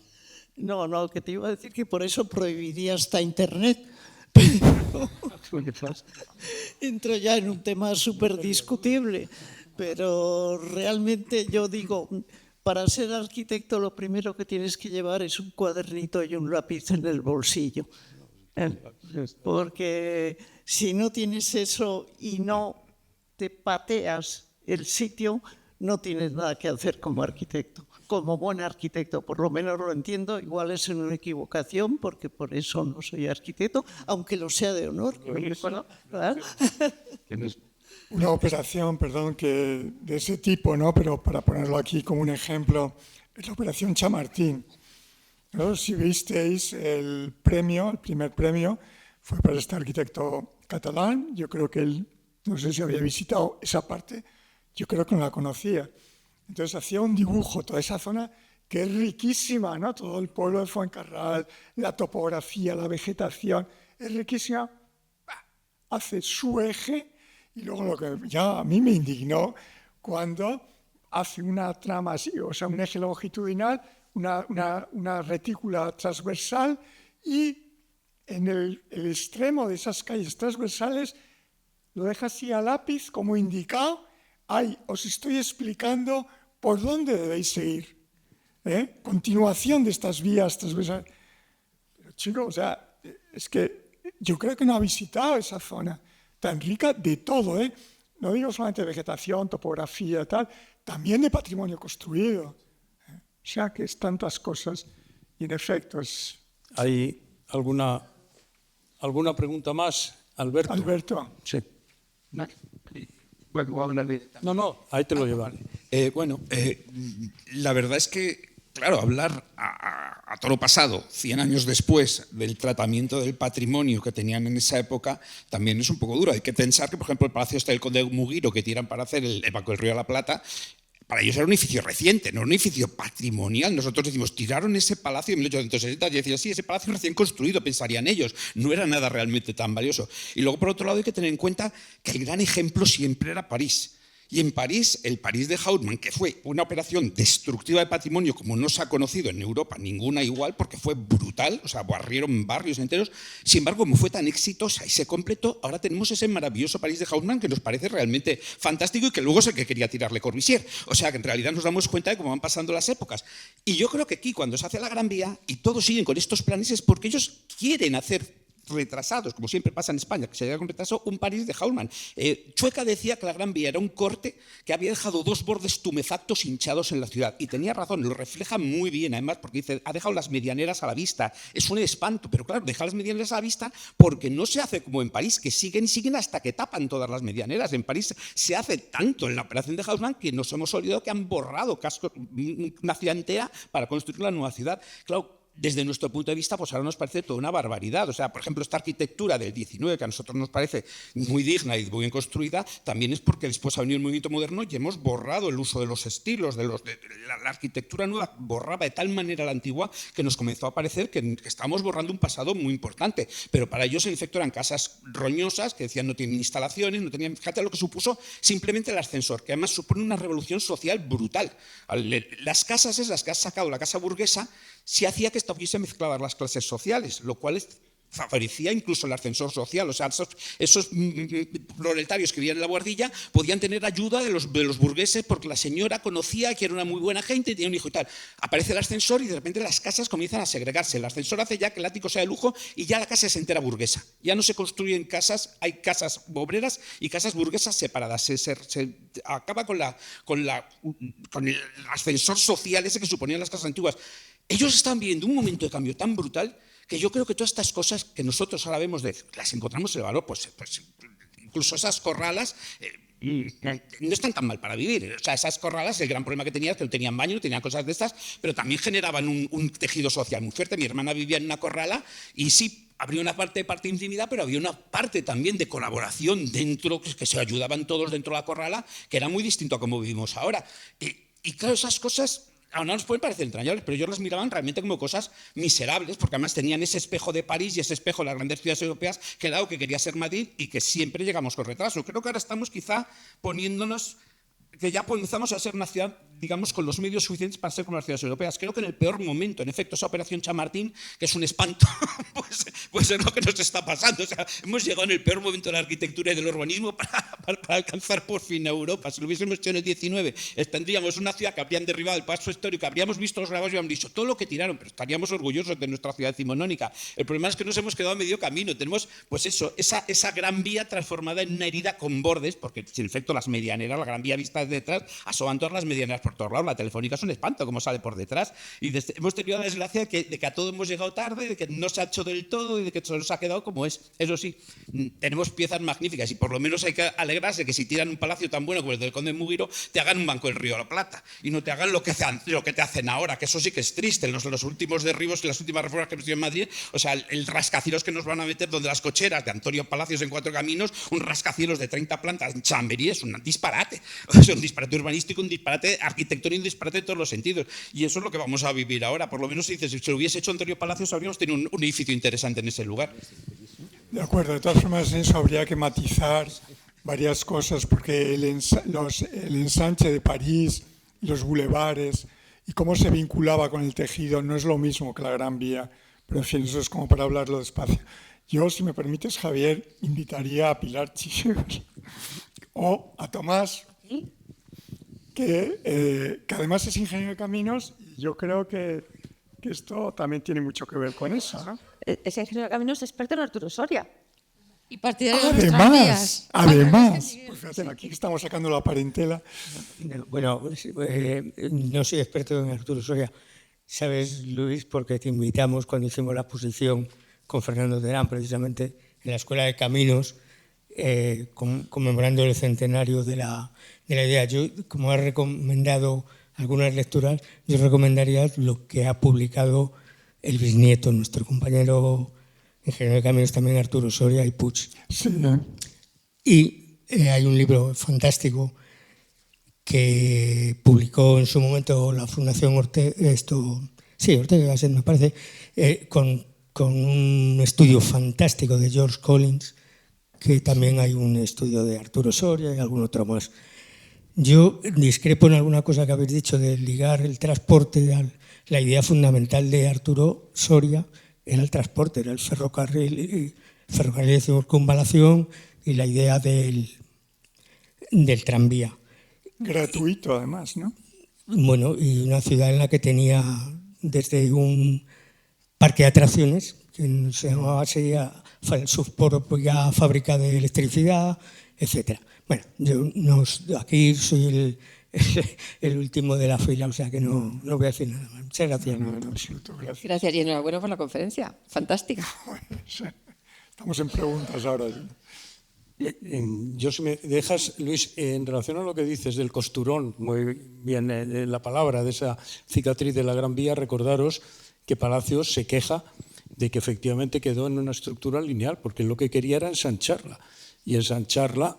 No, que te iba a decir que por eso prohibiría hasta Internet. Entro ya en un tema súper discutible, pero realmente yo digo, para ser arquitecto lo primero que tienes que llevar es un cuadernito y un lápiz en el bolsillo. Porque si no tienes eso y no te pateas el sitio, no tienes nada que hacer como arquitecto, como buen arquitecto, por lo menos lo entiendo, igual es una equivocación, porque por eso no soy arquitecto, aunque lo sea de honor. ¿Verdad? Una operación, perdón, que de ese tipo, ¿no? Pero para ponerlo aquí como un ejemplo, es la operación Chamartín, ¿no? Si visteis el primer premio, fue para este arquitecto catalán. Yo creo que él, no sé si había visitado esa parte, yo creo que no la conocía. Entonces hacía un dibujo, toda esa zona que es riquísima, ¿no? Todo el pueblo de Fuencarral, la topografía, la vegetación, es riquísima. Hace su eje y luego lo que ya a mí me indignó cuando hace una trama así, o sea, un eje longitudinal, una retícula transversal y en el extremo de esas calles transversales lo deja así a lápiz como indicado. Ay, os estoy explicando por dónde debéis seguir. Continuación de estas vías transversales. Pero chicos, o sea, es que yo creo que no ha visitado esa zona tan rica de todo, No digo solamente de vegetación, topografía, tal, también de patrimonio construido. O sea, que es tantas cosas. Y en efecto es... ¿Hay alguna pregunta más, Alberto? Alberto. Sí. No, ahí te lo llevan. La verdad es que, claro, hablar a toro pasado, 100 años después del tratamiento del patrimonio que tenían en esa época, también es un poco duro. Hay que pensar que, por ejemplo, el Palacio del Conde Muguiro que tiran para hacer el Banco del Río de la Plata, para ellos era un edificio reciente, no un edificio patrimonial. Nosotros decimos, tiraron ese palacio en 1860, y decía, sí, ese palacio recién construido, pensarían ellos, no era nada realmente tan valioso. Y luego, por otro lado, hay que tener en cuenta que el gran ejemplo siempre era París. Y en París, el París de Haussmann, que fue una operación destructiva de patrimonio como no se ha conocido en Europa ninguna igual, porque fue brutal, o sea, barrieron barrios enteros. Sin embargo, como fue tan exitosa y se completó, ahora tenemos ese maravilloso París de Haussmann que nos parece realmente fantástico y que luego es el que quería tirarle Corbusier. O sea, que en realidad nos damos cuenta de cómo van pasando las épocas. Y yo creo que aquí, cuando se hace la Gran Vía y todos siguen con estos planes, es porque ellos quieren hacer retrasados, como siempre pasa en España, que se llega con retraso, un París de Haussmann. Chueca decía que la Gran Vía era un corte que había dejado dos bordes tumefactos hinchados en la ciudad, y tenía razón, lo refleja muy bien, además, porque dice, ha dejado las medianeras a la vista. Es un espanto, pero claro, deja las medianeras a la vista porque no se hace como en París, que siguen y siguen hasta que tapan todas las medianeras. En París se hace tanto en la operación de Haussmann que nos hemos olvidado que han borrado cascos, una ciudad entera para construir la nueva ciudad. Claro, desde nuestro punto de vista, pues ahora nos parece toda una barbaridad. O sea, por ejemplo, esta arquitectura del 19, que a nosotros nos parece muy digna y muy bien construida, también es porque después ha venido el movimiento moderno y hemos borrado el uso de los estilos, la arquitectura nueva borraba de tal manera la antigua que nos comenzó a parecer que estábamos borrando un pasado muy importante. Pero para ellos, en efecto, eran casas roñosas, que decían no tienen instalaciones, no tenían... Fíjate lo que supuso simplemente el ascensor, que además supone una revolución social brutal. Las casas esas que has sacado, la casa burguesa, se hacía que estuviese mezcladas las clases sociales, lo cual favorecía incluso el ascensor social. O sea, esos proletarios que vivían en la Boardilla podían tener ayuda de los burgueses porque la señora conocía que era una muy buena gente y tenía un hijo y tal. Aparece el ascensor y de repente las casas comienzan a segregarse. El ascensor hace ya que el ático sea de lujo y ya la casa es entera burguesa. Ya no se construyen casas, hay casas obreras y casas burguesas separadas. Se acaba con el ascensor social ese que suponían las casas antiguas. Ellos están viviendo un momento de cambio tan brutal que yo creo que todas estas cosas que nosotros ahora vemos, las encontramos el valor, pues incluso esas corralas no están tan mal para vivir. O sea, esas corralas, el gran problema que tenían es que no tenían baño, no tenían cosas de estas, pero también generaban un tejido social muy fuerte. Mi hermana vivía en una corrala y sí, habría una parte de intimidad, pero había una parte también de colaboración dentro, que se ayudaban todos dentro de la corrala, que era muy distinto a cómo vivimos ahora. Y claro, esas cosas... Ahora nos pueden parecer entrañables, pero ellos las miraban realmente como cosas miserables, porque además tenían ese espejo de París y ese espejo de las grandes ciudades europeas, que era lo que quería ser Madrid y que siempre llegamos con retraso. Creo que ahora estamos quizá poniéndonos, que ya comenzamos a ser una ciudad, digamos, con los medios suficientes para ser como las ciudades europeas. Creo que en el peor momento, en efecto, esa operación Chamartín, que es un espanto, pues es lo que nos está pasando. O sea, hemos llegado en el peor momento de la arquitectura y del urbanismo para alcanzar por fin a Europa. Si lo hubiésemos hecho en el 19, tendríamos una ciudad que habrían derribado el paso histórico, habríamos visto los grabados y habríamos dicho todo lo que tiraron, pero estaríamos orgullosos de nuestra ciudad decimonónica. El problema es que nos hemos quedado a medio camino. Tenemos, pues eso, esa gran vía transformada en una herida con bordes, porque en efecto las medianeras, la gran vía vista detrás, asoman todas las medianeras por todos lados. La telefónica es un espanto como sale por detrás. Y hemos tenido la desgracia de que a todo hemos llegado tarde, de que no se ha hecho del todo y de que todo nos ha quedado como es. Eso sí, tenemos piezas magníficas y por lo menos hay que alegrarse que si tiran un palacio tan bueno como el del Conde de Mugiro, te hagan un banco del Río de la Plata y no te hagan lo que te hacen ahora, que eso sí que es triste. Los últimos derribos y las últimas reformas que hemos tenido en Madrid, o sea, el rascacielos que nos van a meter donde las cocheras de Antonio Palacios en 4 Caminos, un rascacielos de 30 plantas en Chamberí, es un disparate. Es un disparate urbanístico, un disparate arquitectónico, un disparate en todos los sentidos. Y eso es lo que vamos a vivir ahora. Por lo menos, si se lo hubiese hecho Antonio Palacios, habríamos tenido un edificio interesante en ese lugar. De acuerdo, de todas formas, en eso habría que matizar varias cosas, porque el ensanche de París, los bulevares y cómo se vinculaba con el tejido no es lo mismo que la Gran Vía. Pero en fin, eso es como para hablarlo despacio. Yo, si me permites, Javier, invitaría a Pilar Chichegos o a Tomás, que además es ingeniero de caminos, y yo creo que esto también tiene mucho que ver con eso, ¿no? Es ingeniero de caminos experto en Arturo Soria. Y partidario de los tranvías. Además, pues fíjate, aquí estamos sacando la parentela. Bueno, no soy experto en Arturo Soria. Sabes, Luis, porque te invitamos cuando hicimos la exposición con Fernando Terán, precisamente en la Escuela de Caminos, conmemorando el centenario de la idea. Yo, como has recomendado algunas lecturas, yo recomendaría lo que ha publicado el bisnieto, nuestro compañero ingeniero de caminos también, Arturo Soria y Puig. Sí. Y hay un libro fantástico que publicó en su momento la Fundación Ortega Gasset, me parece, con un estudio fantástico de George Collins, que también hay un estudio de Arturo Soria y algún otro más. Yo discrepo en alguna cosa que habéis dicho de ligar el transporte a la idea fundamental de Arturo Soria. Era el transporte, era el ferrocarril de circunvalación y la idea del tranvía. Gratuito, además, ¿no? Bueno, y una ciudad en la que tenía desde un parque de atracciones, que se llamaba así, su propia fábrica de electricidad, etc. Bueno, yo aquí soy el último de la fila, o sea que no voy a decir nada más. Muchas gracias. No, en absoluto, gracias. Gracias y enhorabuena por la conferencia. Fantástica. Estamos en preguntas ahora. Yo, si me dejas, Luis, en relación a lo que dices del costurón, muy bien la palabra, de esa cicatriz de la Gran Vía, recordaros que Palacios se queja de que efectivamente quedó en una estructura lineal, porque lo que quería era ensancharla, y ensancharla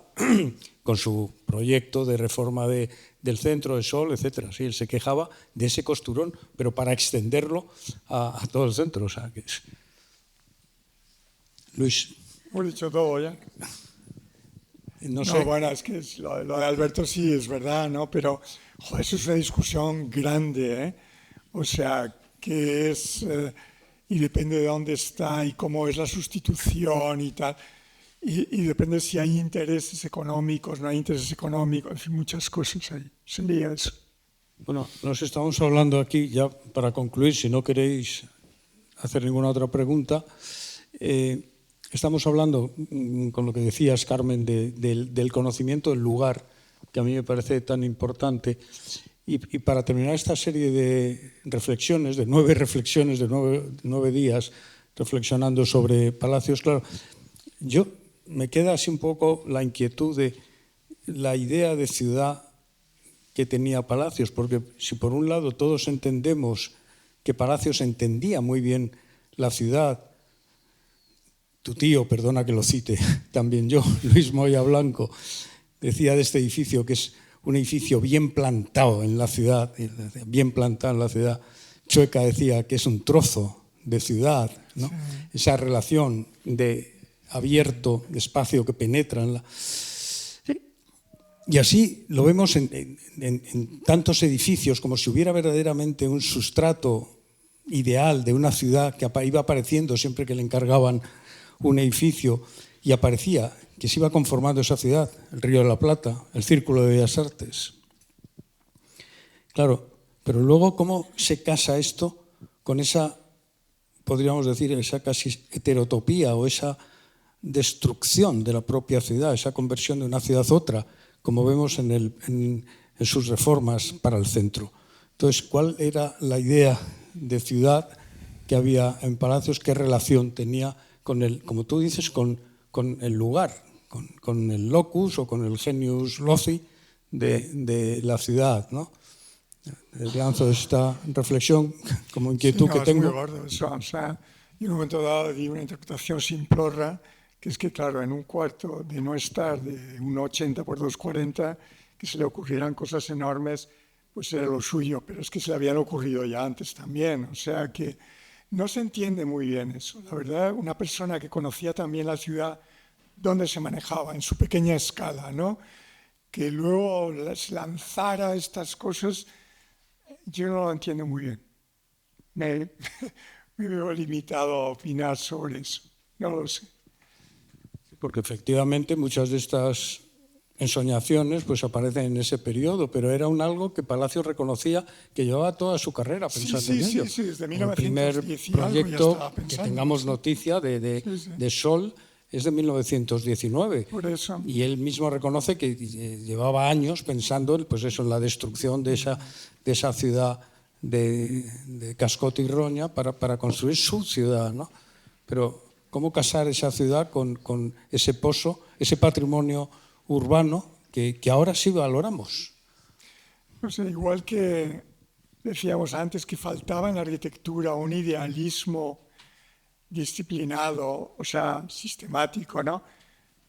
con su proyecto de reforma del centro, de Sol, etc. Sí, él se quejaba de ese costurón, pero para extenderlo a todo el centro. O sea, que es... Luis. Hemos dicho todo ya. No sé. Bueno, es que lo de Alberto sí es verdad, ¿no? Pero joder, eso es una discusión grande, ¿eh? O sea, que es... y depende de dónde está y cómo es la sustitución y tal. Y depende si hay intereses económicos, no hay intereses económicos, en fin, muchas cosas ahí. Sería eso. Bueno, nos estamos hablando aquí, ya para concluir, si no queréis hacer ninguna otra pregunta, estamos hablando, con lo que decías, Carmen, del conocimiento del lugar, que a mí me parece tan importante. Y para terminar esta serie de reflexiones, de 9 reflexiones, de 9 días, reflexionando sobre Palacios, claro, me queda así un poco la inquietud de la idea de ciudad que tenía Palacios, porque si por un lado todos entendemos que Palacios entendía muy bien la ciudad, tu tío, perdona que lo cite, también yo, Luis Moya Blanco, decía de este edificio que es un edificio bien plantado en la ciudad, Chueca decía que es un trozo de ciudad, ¿no? Sí. Esa relación de abierto, de espacio que penetra en la... Y así lo vemos en tantos edificios, como si hubiera verdaderamente un sustrato ideal de una ciudad que iba apareciendo siempre que le encargaban un edificio, y aparecía que se iba conformando esa ciudad, el Río de la Plata, el Círculo de Bellas Artes. Claro, pero luego cómo se casa esto con esa, podríamos decir, esa casi heterotopía o esa destrucción de la propia ciudad, esa conversión de una ciudad a otra, como vemos en sus reformas para el centro. Entonces, ¿cuál era la idea de ciudad que había en Palacios? ¿Qué relación tenía con el, como tú dices, con el lugar, con el locus o con el genius loci de la ciudad, ¿no? Lanzo esta reflexión como inquietud que tengo. Es muy gordo eso. O sea, en un momento dado di una interpretación simplorra, que es que, claro, en un cuarto de no estar de 1,80 por 2,40, que se le ocurrieran cosas enormes, pues era lo suyo, pero es que se le habían ocurrido ya antes también. O sea que no se entiende muy bien eso. La verdad, una persona que conocía también la ciudad donde se manejaba, en su pequeña escala, ¿no? Que luego les lanzara estas cosas, yo no lo entiendo muy bien. Me veo limitado a opinar sobre eso. No lo sé. Porque efectivamente muchas de estas ensoñaciones pues aparecen en ese periodo, pero era algo que Palacios reconocía que llevaba toda su carrera pensando en ello. Sí, desde 1910 el primer proyecto que tengamos noticia de Sol es de 1919. Por eso. Y él mismo reconoce que llevaba años pensando pues eso, en la destrucción de esa ciudad de cascote y roña para construir su ciudad, ¿no? Pero ¿cómo casar esa ciudad con ese pozo, ese patrimonio urbano que ahora sí valoramos? Pues igual que decíamos antes que faltaba en la arquitectura un idealismo disciplinado, o sea, sistemático, ¿no?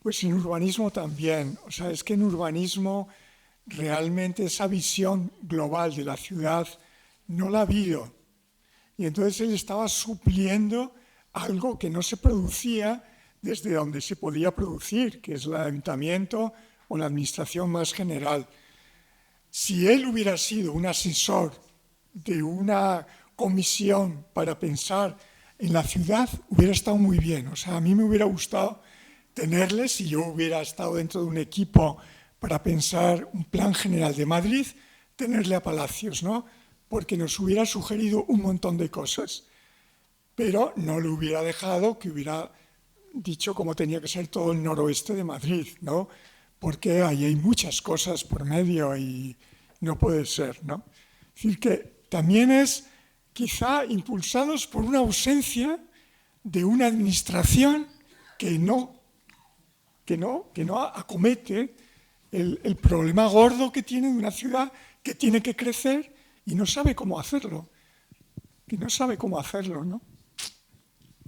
Pues en urbanismo también. O sea, es que en urbanismo realmente esa visión global de la ciudad no la ha habido. Y entonces él estaba supliendo algo que no se producía desde donde se podía producir, que es el ayuntamiento o la administración más general. Si él hubiera sido un asesor de una comisión para pensar en la ciudad, hubiera estado muy bien. O sea, a mí me hubiera gustado tenerle, si yo hubiera estado dentro de un equipo para pensar un plan general de Madrid, tenerle a Palacios, ¿no? Porque nos hubiera sugerido un montón de cosas. Pero no le hubiera dejado que hubiera dicho cómo tenía que ser todo el noroeste de Madrid, ¿no? Porque ahí hay muchas cosas por medio y no puede ser, ¿no? Es decir, que también es quizá impulsados por una ausencia de una administración que no acomete el problema gordo que tiene de una ciudad que tiene que crecer y no sabe cómo hacerlo. que no sabe cómo hacerlo, ¿no?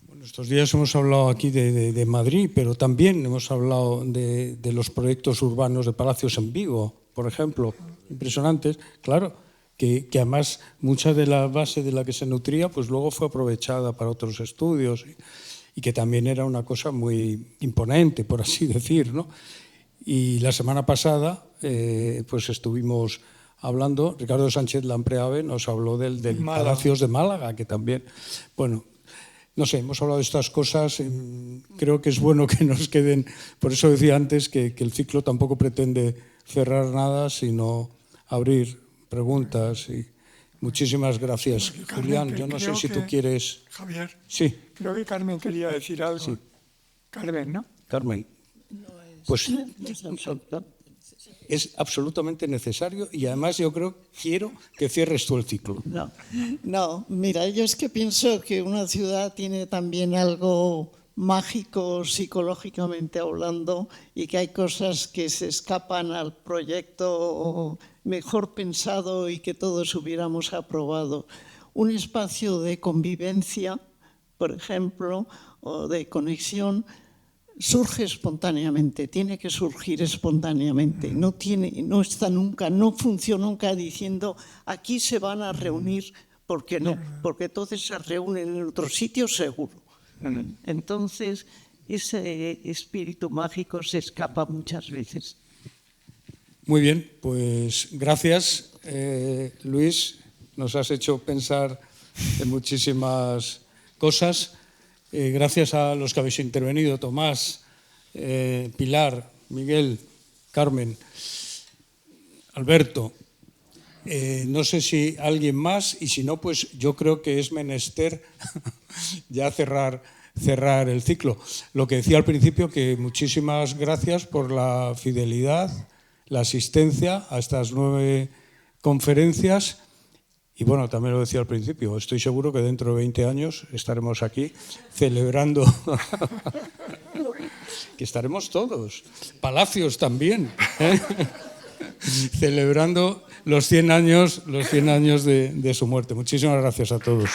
Bueno, estos días hemos hablado aquí de Madrid, pero también hemos hablado de los proyectos urbanos de palacios en Vigo, por ejemplo, impresionantes, claro, que además mucha de la base de la que se nutría pues luego fue aprovechada para otros estudios y que también era una cosa muy imponente, por así decir, ¿no? Y la semana pasada pues estuvimos hablando, Ricardo Sánchez Lampreave nos habló del Palacios de Málaga, que también, bueno, no sé, hemos hablado de estas cosas, creo que es bueno que nos queden, por eso decía antes que el ciclo tampoco pretende cerrar nada, sino abrir preguntas. Y muchísimas gracias, Julián. Yo no sé si tú quieres... Javier, sí. Creo que Carmen quería decir algo. Sí. Carmen, ¿no? Carmen, pues es absolutamente necesario y además yo quiero que cierres tú el ciclo. No, mira, yo es que pienso que una ciudad tiene también algo mágico psicológicamente hablando y que hay cosas que se escapan al proyecto mejor pensado y que todos hubiéramos aprobado. Un espacio de convivencia, por ejemplo, o de conexión, surge espontáneamente, tiene que surgir espontáneamente, no está nunca, no funciona nunca diciendo aquí se van a reunir, porque no, porque entonces se reúnen en otro sitio seguro. Entonces, ese espíritu mágico se escapa muchas veces. Muy bien, pues gracias, Luis, nos has hecho pensar en muchísimas cosas. Gracias a los que habéis intervenido, Tomás, Pilar, Miguel, Carmen, Alberto. No sé si alguien más, y si no, pues yo creo que es menester ya cerrar el ciclo. Lo que decía al principio, que muchísimas gracias por la fidelidad, la asistencia a estas 9 conferencias. Y bueno, también lo decía al principio, estoy seguro que dentro de 20 años estaremos aquí celebrando, que estaremos todos, Palacios también, celebrando los 100 años de su muerte. Muchísimas gracias a todos.